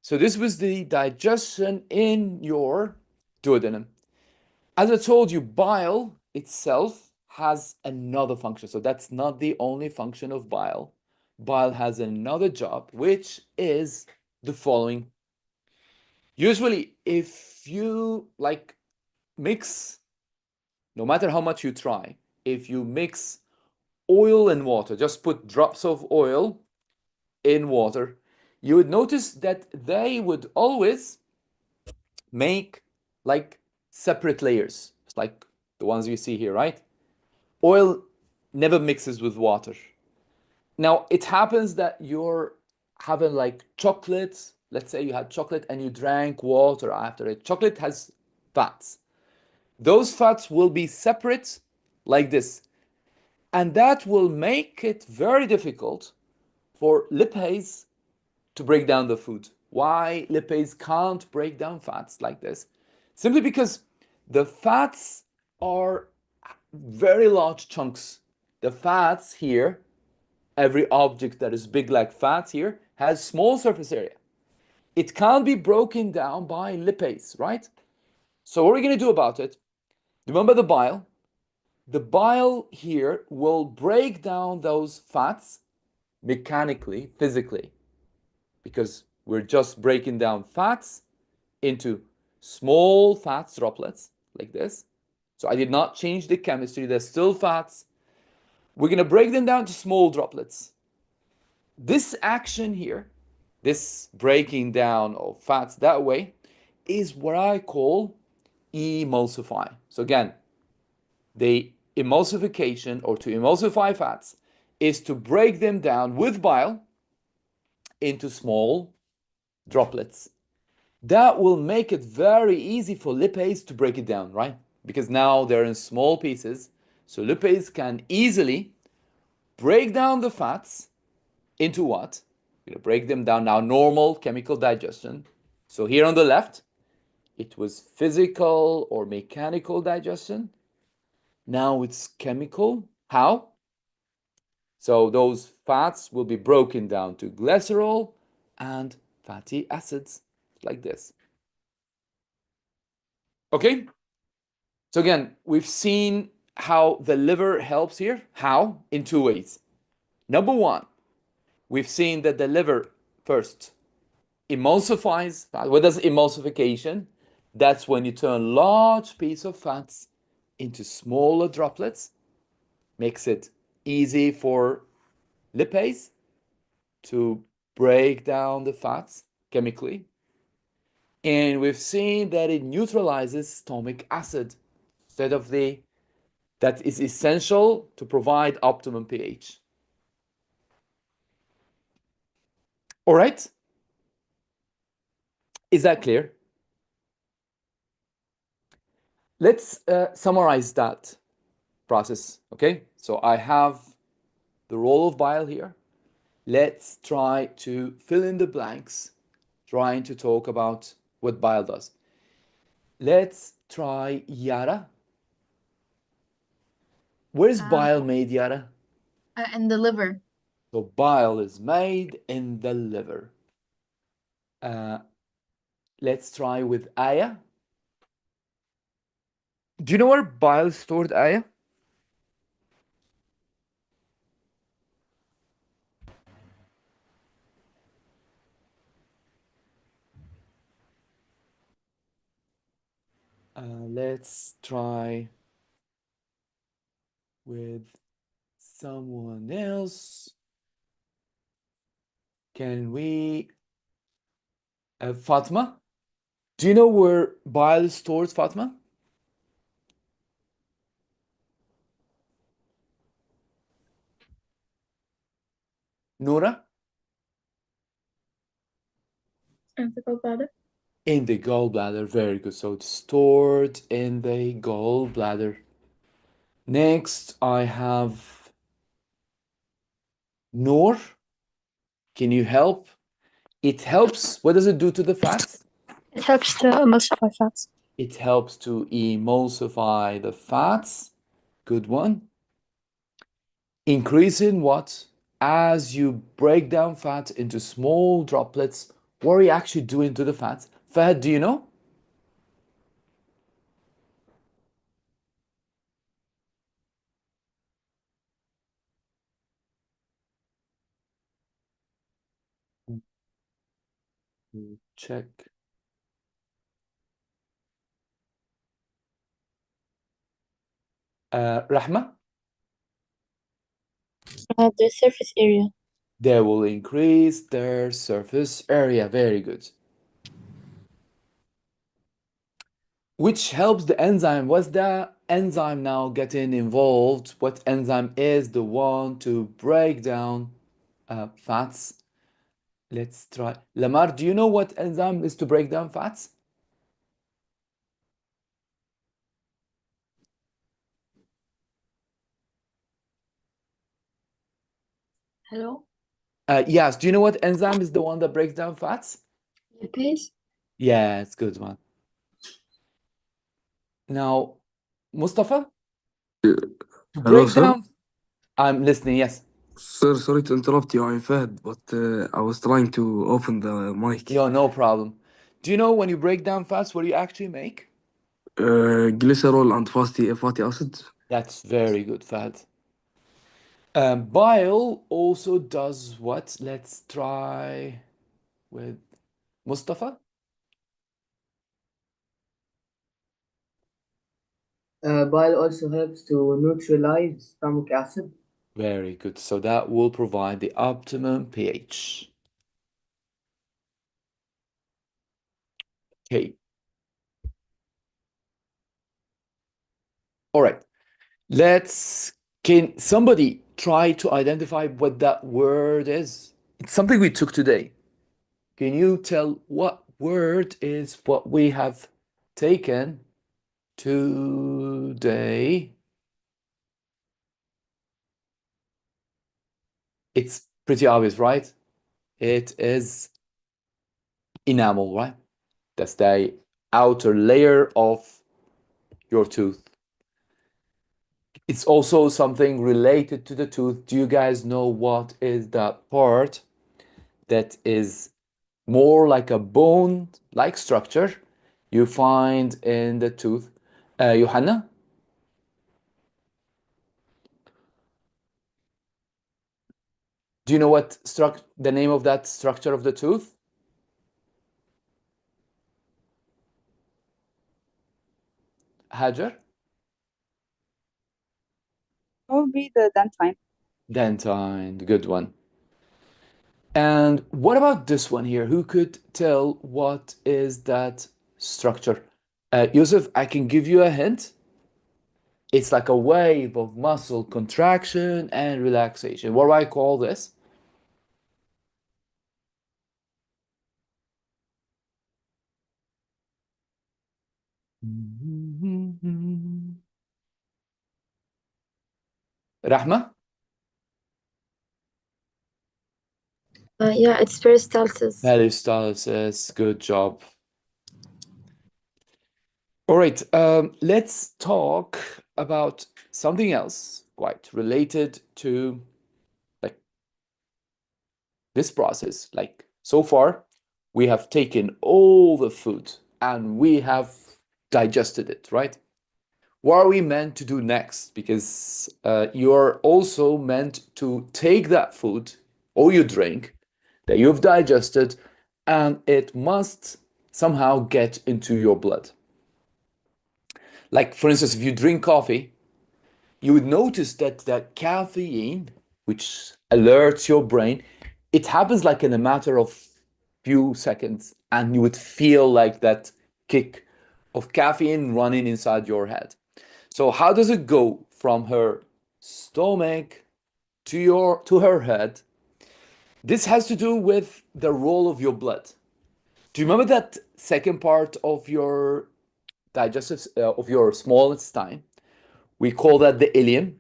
So this was the digestion in your duodenum. As I told you, bile itself has another function. So that's not the only function of bile. Bile has another job, which is the following. Usually, if you like mix, no matter how much you try, if you mix oil and water, just put drops of oil in water, you would notice that they would always make like separate layers. It's like the ones you see here, right? Oil never mixes with water. Now, it happens that you're having like chocolate. Let's say you had chocolate and you drank water after it. Chocolate has fats. Those fats will be separate like this. And that will make it very difficult for lipase to break down the food. Why lipase can't break down fats like this? Simply because the fats are very large chunks. The fats here, every object that is big like fats here, has small surface area. It can't be broken down by lipase, right? So what are we going to do about it? Remember the bile? The bile here will break down those fats mechanically, physically, because we're just breaking down fats into small fats droplets like this. So I did not change the chemistry. They're still fats. We're going to break them down to small droplets. This action here, this breaking down of fats that way, is what I call emulsify. So again, the emulsification, or to emulsify fats, is to break them down with bile into small droplets. That will make it very easy for lipase to break it down, right? Because now they're in small pieces. So lipase can easily break down the fats into what? We're going to break them down now, normal chemical digestion. So here on the left, it was physical or mechanical digestion. Now it's chemical. How? So those fats will be broken down to glycerol and fatty acids, like this. Okay? So again, we've seen how the liver helps here. How? In two ways. Number one, we've seen that the liver first emulsifies fat. What is emulsification? That's when you turn large piece of fats into smaller droplets. Makes it easy for lipase to break down the fats chemically. And we've seen that it neutralizes stomach acid instead of that is essential to provide optimum pH. All right? Is that clear? Let's summarize that process, okay? So I have the role of bile here. Let's try to fill in the blanks, trying to talk about what bile does. Let's try Yara. Where's bile made, Yara? In the liver. So bile is made in the liver. Let's try with Aya. Do you know where bile is stored, Aya? Let's try with someone else. Can we... Fatma? Do you know where bile is stored, Fatma? Nora? In the gallbladder. In the gallbladder. Very good. So it's stored in the gallbladder. Next, I have Noor. Can you help? It helps. What does it do to the fats? It helps to emulsify fats. It helps to emulsify the fats. Good one. Increasing what? As you break down fats into small droplets, what are you actually doing to the fats? Fahad, do you know? Check. Rahma? The surface area. They will increase their surface area. Very good. Which helps the enzyme. What's the enzyme now getting involved. What enzyme is the one to break down fats? Let's try. Lamar, do you know what enzyme is to break down fats? Hello? Yes. Do you know what enzyme is the one that breaks down fats? Lipase? Yeah, it's a good one. Now, Mustafa, to Hello, break sir. down, I'm listening, yes. Sir, sorry to interrupt you. I'm Fahd, but I was trying to open the mic. Yo, no problem. Do you know when you break down fats, what do you actually make? Glycerol and fatty acids. That's very good, Fat. Bile also does what? Let's try with Mustafa. Bile also helps to neutralize stomach acid. Very good. So that will provide the optimum pH. Okay. All right. Can somebody try to identify what that word is? It's something we took today. Can you tell what word is what we have taken today? It's pretty obvious, right? It is enamel, right? That's the outer layer of your tooth. It's also something related to the tooth. Do you guys know what is that part that is more like a bone-like structure you find in the tooth? Johanna? Do you know what the name of that structure of the tooth? Hajar? Probably the dentine. Dentine, good one. And what about this one here? Who could tell what is that structure? Yusuf, I can give you a hint. It's like a wave of muscle contraction and relaxation. What do I call this? Rahma? Yeah, it's peristalsis. Peristalsis, good job. All right, let's talk about something else quite related to like this process. Like so far, we have taken all the food and we have digested it, right? What are we meant to do next? Because you're also meant to take that food or you drink that you've digested and it must somehow get into your blood. Like, for instance, if you drink coffee, you would notice that that caffeine, which alerts your brain, it happens like in a matter of few seconds, and you would feel like that kick of caffeine running inside your head. So how does it go from her stomach to her head? This has to do with the role of your blood. Do you remember that second part of your digestive of your small intestine? We call that the ileum.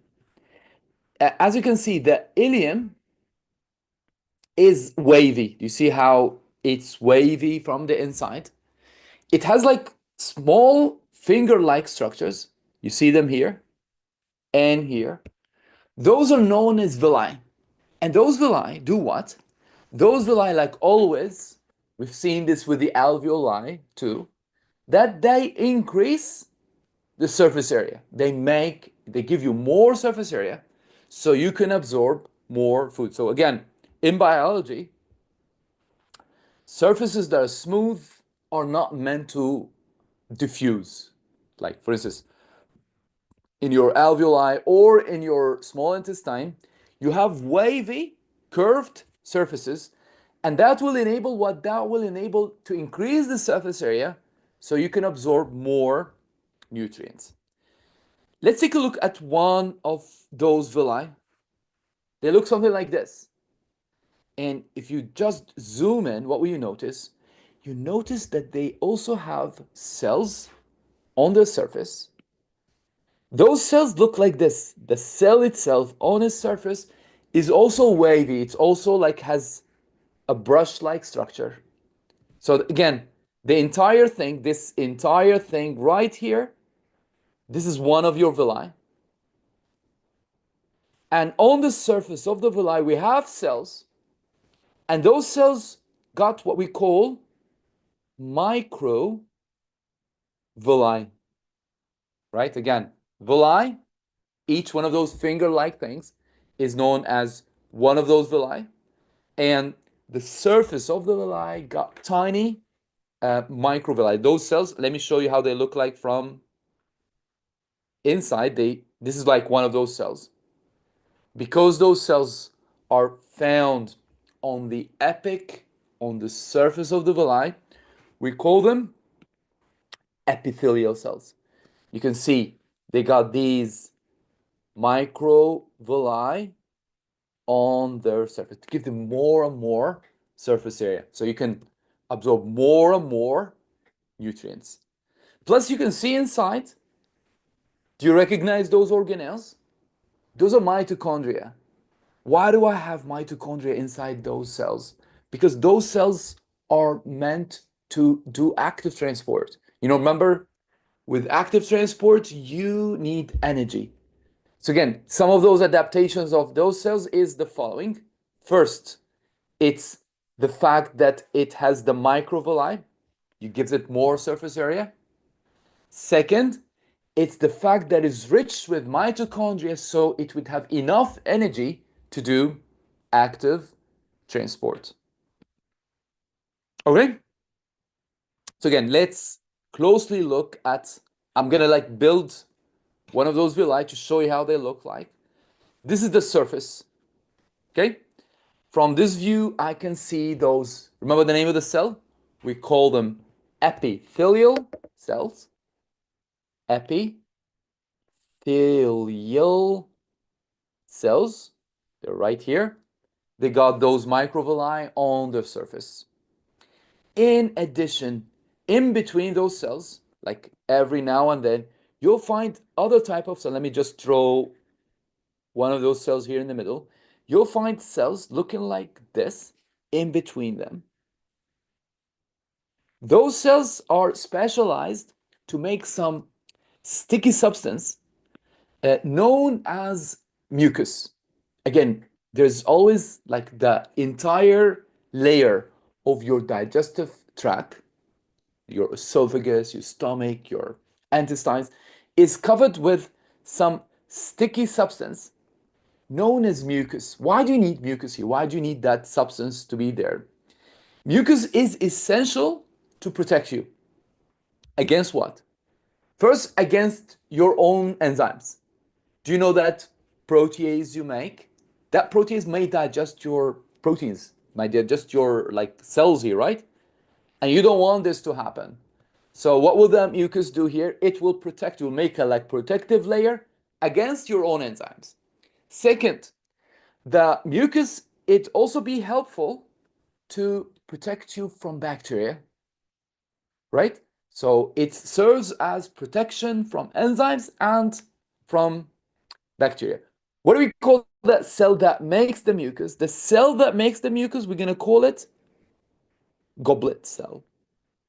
As you can see, the ileum is wavy. You see how it's wavy from the inside? It has like small finger-like structures. You see them here and here. Those are known as villi. And those villi do what? Those villi, like always, we've seen this with the alveoli too, that they increase the surface area. They give you more surface area so you can absorb more food. So again, in biology, surfaces that are smooth are not meant to diffuse. Like for instance, in your alveoli or in your small intestine, you have wavy, curved surfaces, and that will enable what? That will enable to increase the surface area so you can absorb more nutrients. Let's take a look at one of those villi. They look something like this. And if you just zoom in, what will you notice? You notice that they also have cells on the surface. Those cells look like this. The cell itself on its surface is also wavy. It's also like has a brush-like structure. So again, the entire thing, this entire thing right here, this is one of your villi. And on the surface of the villi, we have cells. And those cells got what we call microvilli. Right? Again, villi, each one of those finger-like things is known as one of those villi. And the surface of the villi got tiny microvilli. Those cells, let me show you how they look like from inside. This is like one of those cells. Because those cells are found on the epic, on the surface of the villi, we call them epithelial cells. You can see they got these microvilli on their surface to give them more and more surface area. So you can absorb more and more nutrients. Plus, you can see inside, do you recognize those organelles? Those are mitochondria. Why do I have mitochondria inside those cells? Because those cells are meant to do active transport. You know, remember, with active transport, you need energy. So again, some of those adaptations of those cells is the following. First, it's the fact that it has the microvilli. It gives it more surface area. Second, it's the fact that it's rich with mitochondria, so it would have enough energy to do active transport. Okay? So again, let's closely look at, I'm gonna like build one of those villi to show you how they look like. This is the surface, okay? From this view, I can see those, remember the name of the cell? We call them epithelial cells. Epithelial cells, they're right here. They got those microvilli on the surface. In addition, in between those cells, like every now and then, you'll find other type of cell. Let me just draw one of those cells here in the middle. You'll find cells looking like this in between them. Those cells are specialized to make some sticky substance known as mucus. Again, there's always like the entire layer of your digestive tract, your esophagus, your stomach, your intestines, is covered with some sticky substance known as mucus. Why do you need mucus here? Why do you need that substance to be there? Mucus is essential to protect you. Against what? First, against your own enzymes. Do you know that protease you make? That protease may digest your proteins, might digest your like cells here, right? And you don't want this to happen. So what will the mucus do here? It will protect, will make a like protective layer against your own enzymes. Second, the mucus, it also be helpful to protect you from bacteria, right? So it serves as protection from enzymes and from bacteria. What do we call that cell that makes the mucus? The cell that makes the mucus, we're going to call it goblet cell.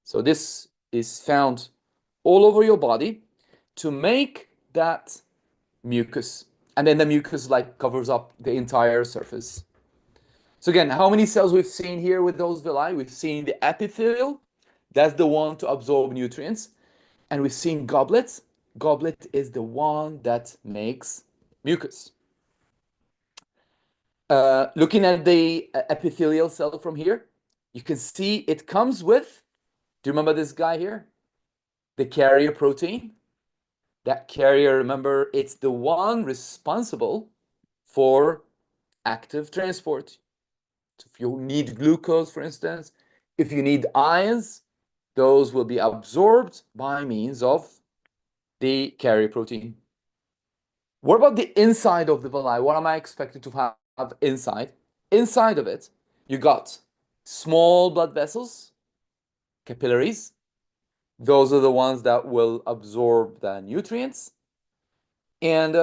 So this is found all over your body to make that mucus. And then the mucus like covers up the entire surface. So again, how many cells we've seen here with those villi? We've seen the epithelial. That's the one to absorb nutrients. And we've seen goblets. Goblet is the one that makes mucus. Looking at the epithelial cell from here, you can see it comes with, do you remember this guy here? The carrier protein. That carrier, remember, it's the one responsible for active transport. So if you need glucose, for instance, if you need ions, those will be absorbed by means of the carrier protein. What about the inside of the villi? What am I expected to have inside? Inside of it, you got small blood vessels, capillaries. Those are the ones that will absorb the nutrients. And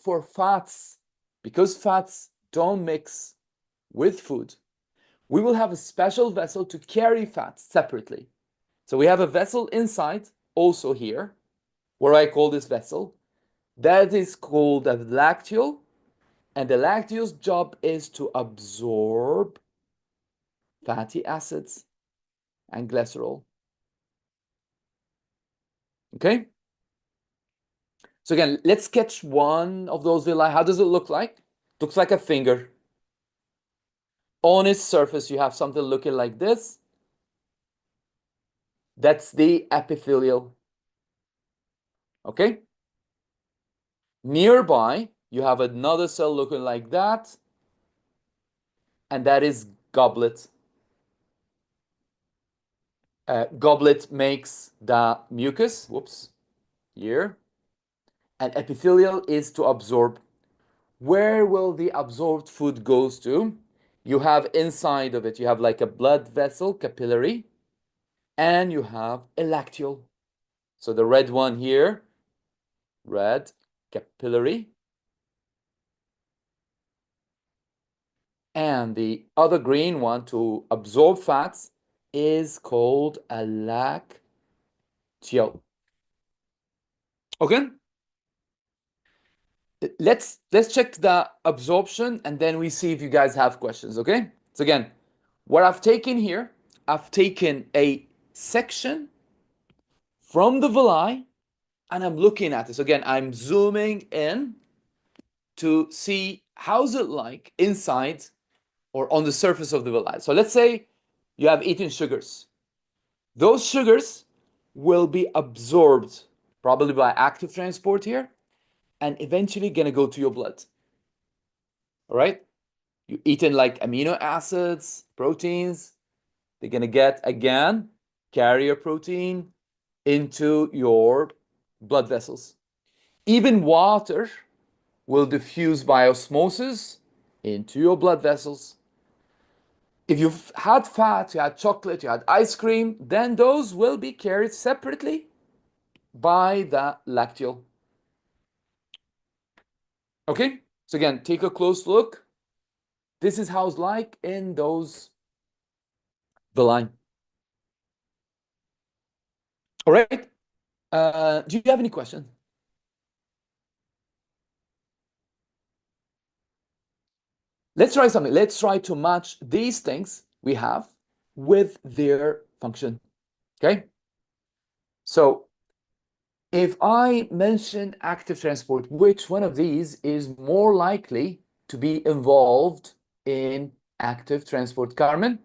for fats, because fats don't mix with food, we will have a special vessel to carry fats separately. So we have a vessel inside, also here, where I call this vessel. That is called a lacteal. And the lacteal's job is to absorb fatty acids and glycerol. Okay? So again, let's sketch one of those villi. How does it look like? Looks like a finger. On its surface, you have something looking like this. That's the epithelial. Okay? Nearby, you have another cell looking like that. And that is goblet. Goblet makes the mucus. Whoops. Here. And epithelial is to absorb. Where will the absorbed food goes to? You have inside of it, you have like a blood vessel, capillary, and you have a lacteal. So the red one here, red, capillary. And the other green one to absorb fats is called a lacteal. Okay? Let's check the absorption and then we see if you guys have questions, okay? So again, what I've taken here, I've taken a section from the villi and I'm looking at this. Again, I'm zooming in to see how's it like inside or on the surface of the villi. So let's say you have eaten sugars. Those sugars will be absorbed probably by active transport here and eventually gonna go to your blood. All right? You eaten like amino acids, proteins, they're gonna get again carrier protein into your blood vessels. Even water will diffuse by osmosis into your blood vessels. If you've had fat, you had chocolate, you had ice cream, then those will be carried separately by the lacteal. Okay, so again, take a close look. This is how it's like in those villi. All right, do you have any questions? Let's try something. Let's try to match these things we have with their function. Okay, so if I mention active transport, which one of these is more likely to be involved in active transport? Carmen?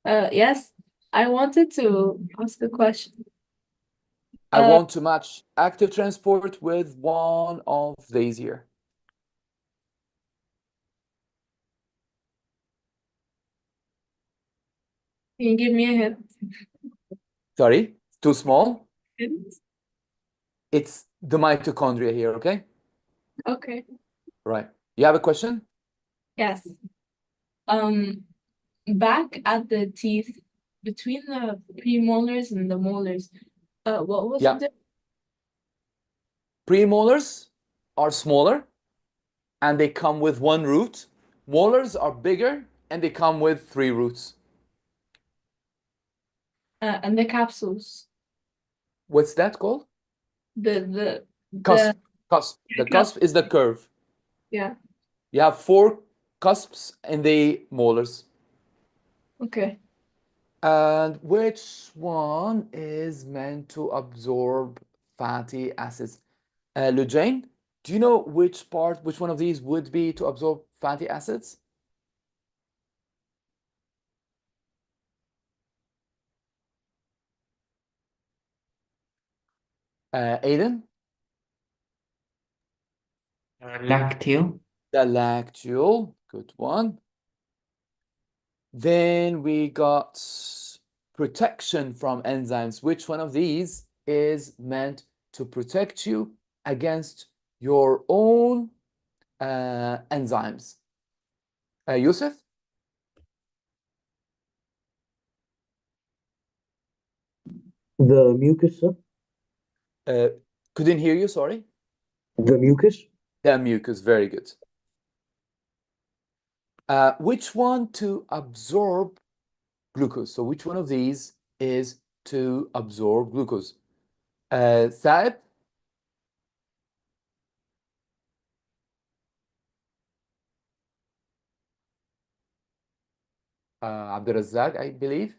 Yes, I wanted to ask a question. I want to match active transport with one of these here. Can you give me a hint? Sorry, too small? Hint? It's the mitochondria here, okay? Okay. Right. You have a question? Yes. Back at the teeth, between the premolars and the molars, what was Yeah. the Premolars are smaller and they come with one root. Molars are bigger and they come with 3 roots. and the capsules? What's that called? The Cusp. Cusp. The cusp is the curve. yeah. You have 4 cusps in the molars. Okay. And which one is meant to absorb fatty acids? Lujane, do you know which one of these would be to absorb fatty acids? Aiden? Lacteal. The lacteal, good one. Then we got protection from enzymes. Which one of these is meant to protect you against your own enzymes. Yusuf? The mucus, sir. Couldn't hear you, sorry. The mucus. The mucus, very good. Which one to absorb glucose? So which one of these is to absorb glucose? Saib? Abdurrazzaq, I believe.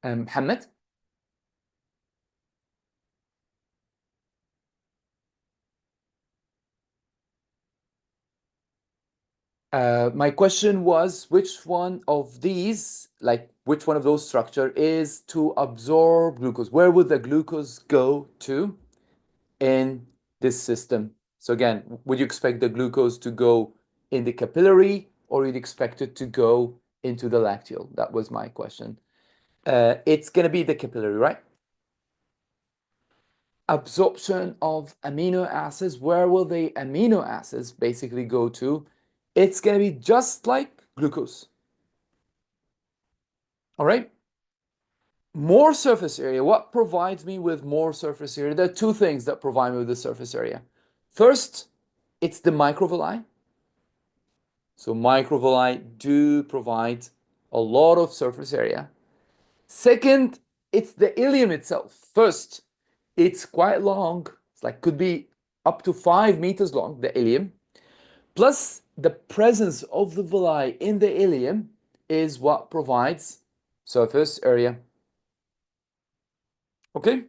Mohammed? My question was, which one of these, like which one of those structure is to absorb glucose? Where would the glucose go to in this system? So again, would you expect the glucose to go in the capillary, or you'd expect it to go into the lacteal? That was my question. It's going to be the capillary, right? Absorption of amino acids, where will the amino acids basically go to? It's going to be just like glucose. All right. More surface area. What provides me with more surface area? There are two things that provide me with the surface area. First, it's the microvilli. So microvilli do provide a lot of surface area. Second, it's the ileum itself. First, it's quite long. It's like could be up to 5 meters long, the ileum. Plus, the presence of the villi in the ileum is what provides surface area. Okay?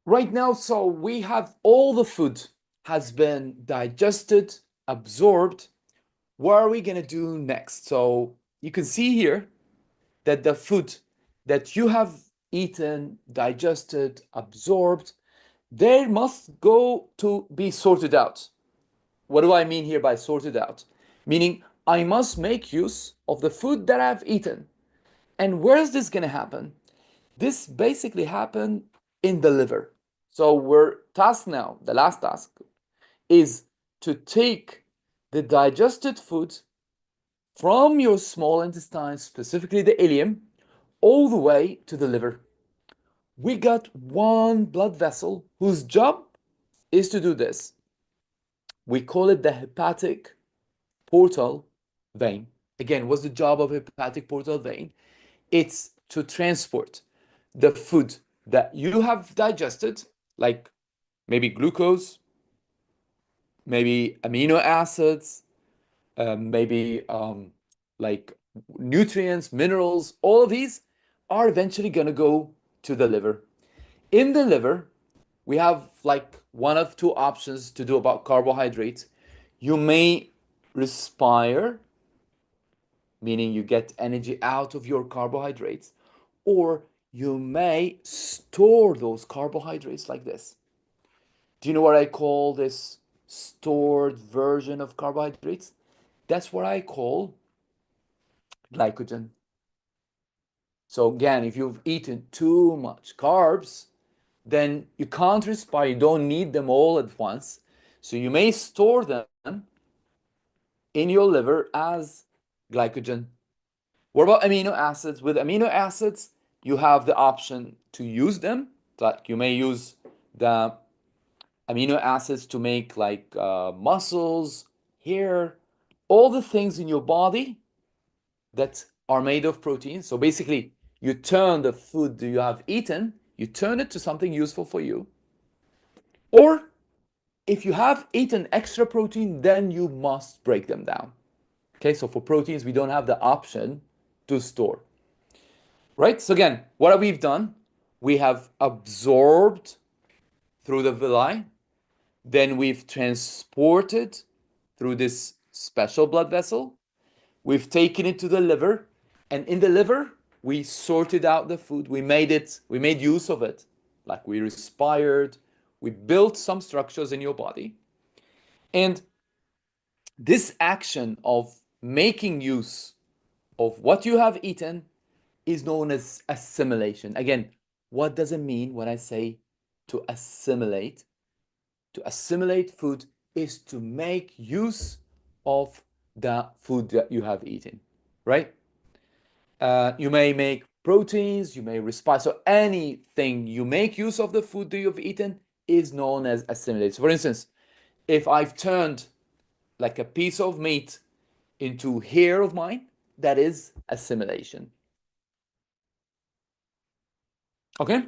Right now, so we have all the food has been digested, absorbed. What are we going to do next? So you can see here that the food that you have eaten, digested, absorbed, they must go to be sorted out. What do I mean here by sorted out? Meaning I must make use of the food that I've eaten. And where is this going to happen? This basically happened in the liver. So we're tasked now, the last task is to take the digested food from your small intestine, specifically the ileum, all the way to the liver. We got one blood vessel whose job is to do this. We call it the hepatic portal vein. Again, what's the job of hepatic portal vein? It's to transport the food that you have digested, like maybe glucose, maybe amino acids, maybe like nutrients, minerals, all of these are eventually going to go to the liver. In the liver, we have like one of two options to do about carbohydrates. You may respire, meaning you get energy out of your carbohydrates, or you may store those carbohydrates like this. Do you know what I call this stored version of carbohydrates? That's what I call glycogen. So again, if you've eaten too much carbs, then you can't respire. You don't need them all at once. So you may store them in your liver as glycogen. What about amino acids? With amino acids, you have the option to use them. Like you may use the amino acids to make like muscles, hair, all the things in your body that are made of protein. So basically, you turn the food that you have eaten, you turn it to something useful for you. Or if you have eaten extra protein, then you must break them down. Okay, so for proteins, we don't have the option to store. Right? So again, what have we done? We have absorbed through the villi, then we've transported through this special blood vessel, we've taken it to the liver, and in the liver, we sorted out the food, we made use of it. Like we respired, We build some structures in your body. And this action of making use of what you have eaten is known as assimilation. Again, what does it mean when I say to assimilate? To assimilate food is to make use of the food that you have eaten, right? You may make proteins, you may respire. So anything you make use of the food that you've eaten is known as assimilate. So for instance, if I've turned like a piece of meat into hair of mine, that is assimilation. Okay?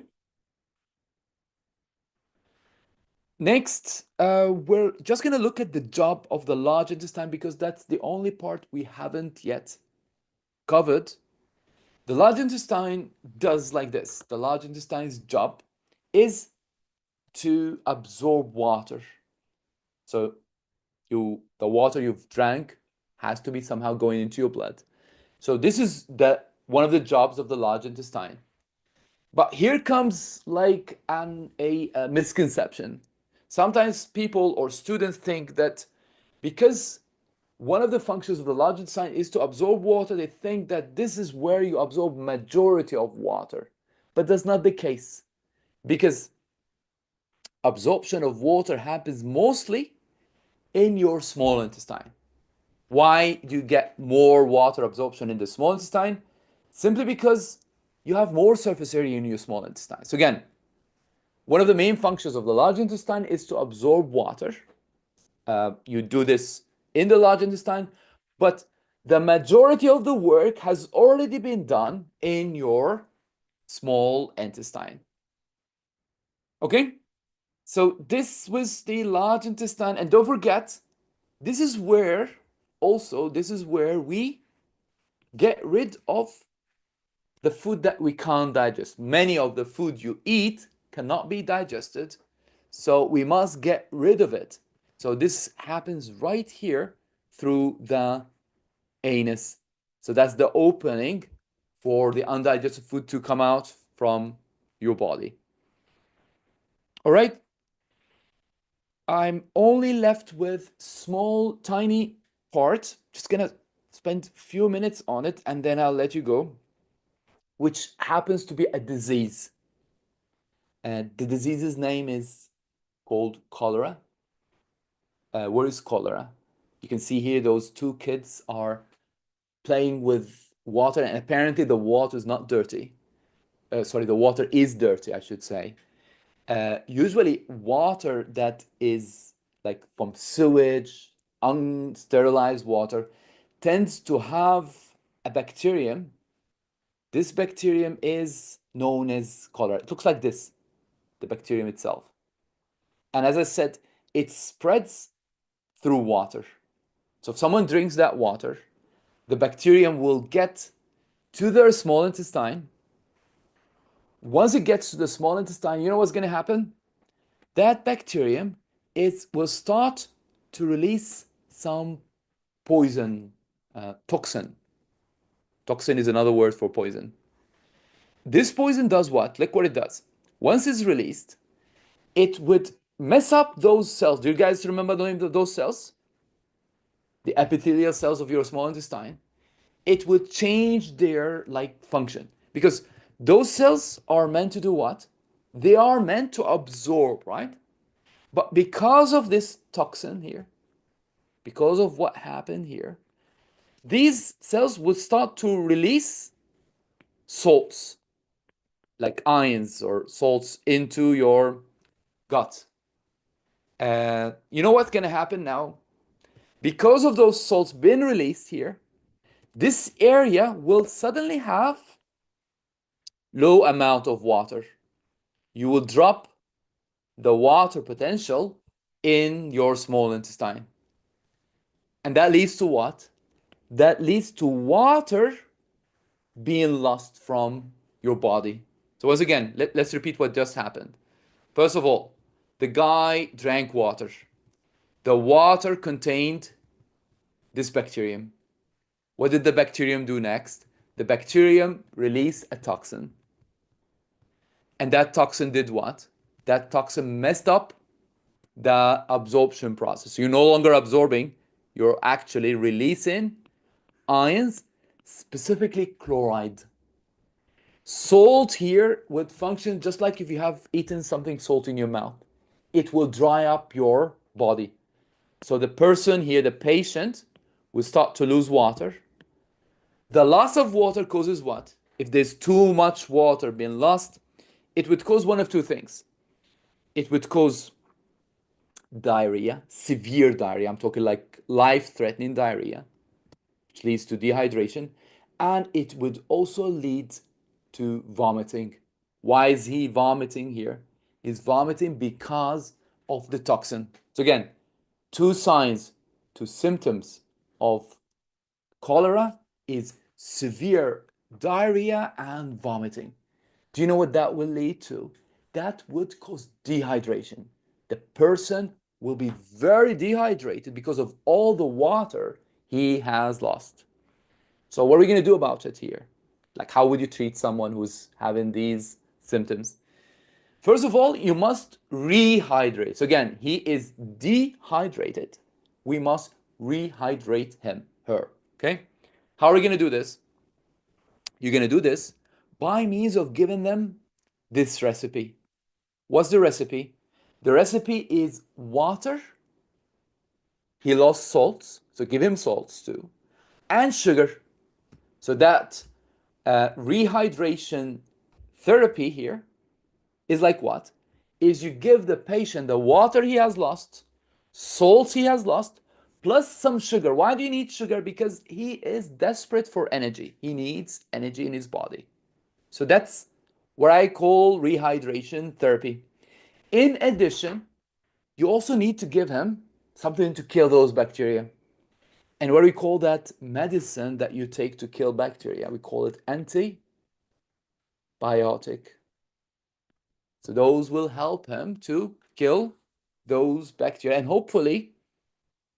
Next, we're just going to look at the job of the large intestine because that's the only part we haven't yet covered. The large intestine does like this. The large intestine's job is to absorb water. So the water you've drank has to be somehow going into your blood. So this is one of the jobs of the large intestine. But here comes like a misconception. Sometimes people or students think that because one of the functions of the large intestine is to absorb water, they think that this is where you absorb majority of water. But that's not the case, because absorption of water happens mostly in your small intestine. Why do you get more water absorption in the small intestine? Simply because you have more surface area in your small intestine. So again, one of the main functions of the large intestine is to absorb water. You do this in the large intestine, but the majority of the work has already been done in your small intestine. Okay? So this was the large intestine, and don't forget, this is where we get rid of the food that we can't digest. Many of the food you eat cannot be digested, so we must get rid of it. So this happens right here through the anus. So that's the opening for the undigested food to come out from your body. All right. I'm only left with small, tiny part. Just gonna spend a few minutes on it and then I'll let you go, which happens to be a disease. And the disease's name is called cholera. Where is cholera? You can see here those two kids are playing with water, and apparently the water is not dirty. Sorry, the water is dirty, I should say. Usually water that is like from sewage, unsterilized water, tends to have a bacterium. This bacterium is known as cholera. It looks like this, the bacterium itself. And as I said, it spreads through water. So if someone drinks that water, the bacterium will get to their small intestine. Once it gets to the small intestine, you know what's going to happen? That bacterium will start to release some poison, toxin. Toxin is another word for poison. This poison does what? Look what it does. Once it's released, it would mess up those cells. Do you guys remember the name of those cells? The epithelial cells of your small intestine. It would change their function, because those cells are meant to do what? They are meant to absorb, right? But because of this toxin here, because of what happened here, these cells would start to release salts, like ions or salts, into your gut. You know what's going to happen now? Because of those salts being released here, this area will suddenly have low amount of water. You will drop the water potential in your small intestine. And that leads to what? That leads to water being lost from your body. So once again, let's repeat what just happened. First of all, the guy drank water. The water contained this bacterium. What did the bacterium do next? The bacterium released a toxin. And that toxin did what? that toxin messed up the absorption process. You're no longer absorbing, you're actually releasing ions, specifically chloride. Salt here would function just like if you have eaten something salty in your mouth. It will dry up your body. So the person here, the patient, will start to lose water. The loss of water causes what? If there's too much water being lost, it would cause one of two things. It would cause diarrhea, severe diarrhea. I'm talking like life-threatening diarrhea, which leads to dehydration. And it would also lead to vomiting. Why is he vomiting here? He's vomiting because of the toxin. So again, two signs, two symptoms of cholera is severe diarrhea and vomiting. Do you know what that will lead to? That would cause dehydration. The person will be very dehydrated because of all the water he has lost. So what are we going to do about it here? Like, how would you treat someone who's having these symptoms? First of all, you must rehydrate. So again, he is dehydrated. We must rehydrate him, her. Okay? How are we going to do this? You're going to do this by means of giving them this recipe. What's the recipe? The recipe is water. He lost salts, so give him salts too, and sugar. So that rehydration therapy here is like what? Is you give the patient the water he has lost, salts he has lost, plus some sugar. Why do you need sugar? Because he is desperate for energy. He needs energy in his body. So that's what I call rehydration therapy. In addition, you also need to give him something to kill those bacteria. And what do we call that medicine that you take to kill bacteria? We call it antibiotic. So those will help him to kill those bacteria. And hopefully,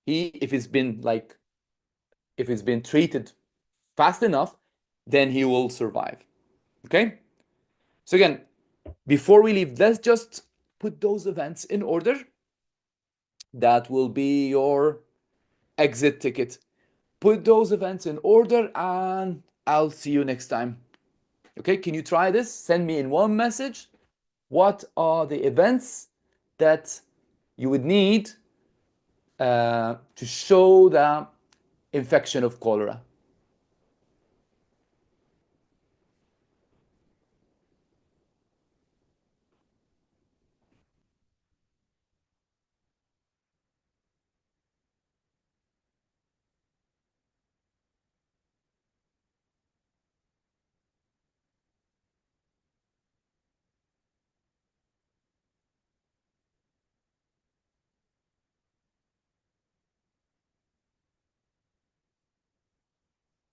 if it's been treated fast enough, then he will survive. Okay? So again, before we leave, let's just put those events in order. That will be your exit ticket. Put those events in order and I'll see you next time. Okay, can you try this? Send me in one message what are the events that you would need to show the infection of cholera.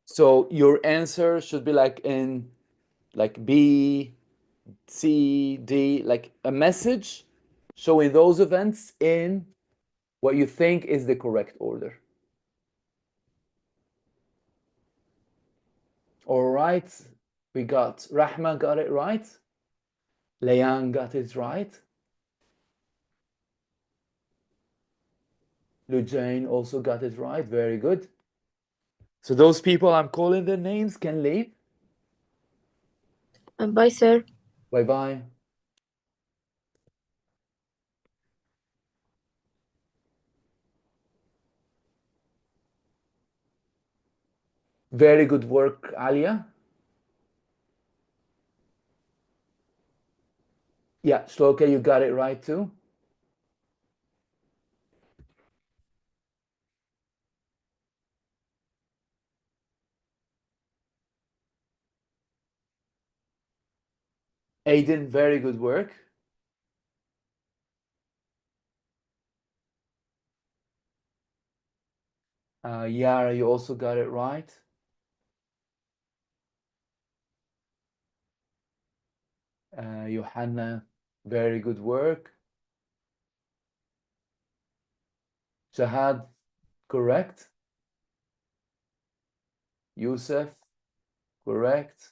So your answer should be like in like B, C, D, like a message showing those events in what you think is the correct order. All right, we got Rahma got it right. Leanne got it right. Lujane also got it right. Very good. So those people I'm calling their names can leave. Bye, sir. Bye-bye. Very good work, Alia. Yeah, Shloka, you got it right too. Aiden, very good work. Yara, you also got it right. Johanna, very good work. Shahad, correct. Yusuf, correct.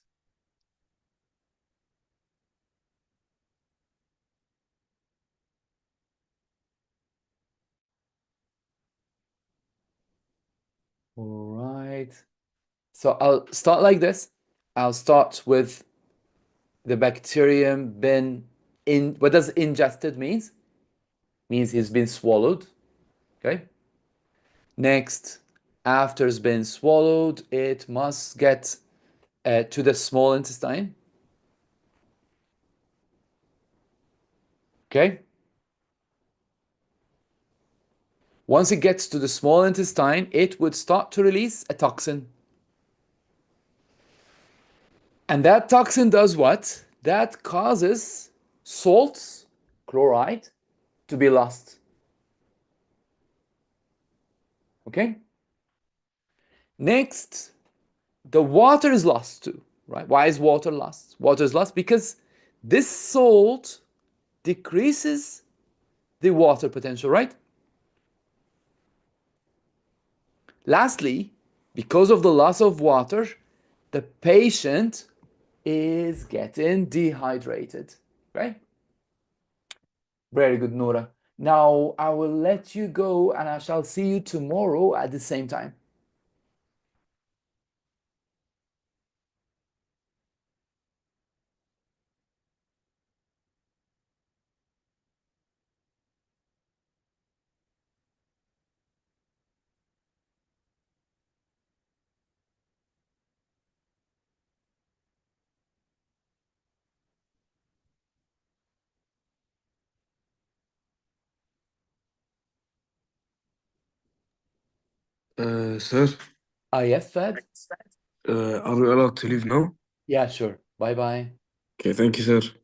All right. So I'll start like this. I'll start with the bacterium been in. What does ingested means? Means it's been swallowed. Okay. Next, after it's been swallowed, it must get to the small intestine. Okay. Once it gets to the small intestine, it would start to release a toxin. And that toxin does what? That causes salts, chloride, to be lost. Okay? Next, the water is lost too, right? Why is water lost? Water is lost because this salt decreases the water potential, right? Lastly, because of the loss of water, the patient is getting dehydrated, right? Very good, Nora. Now I will let you go and I shall see you tomorrow at the same time. Sir, Yes, Fed? are we allowed to leave now? Yeah, sure. Bye bye. Okay, thank you, sir.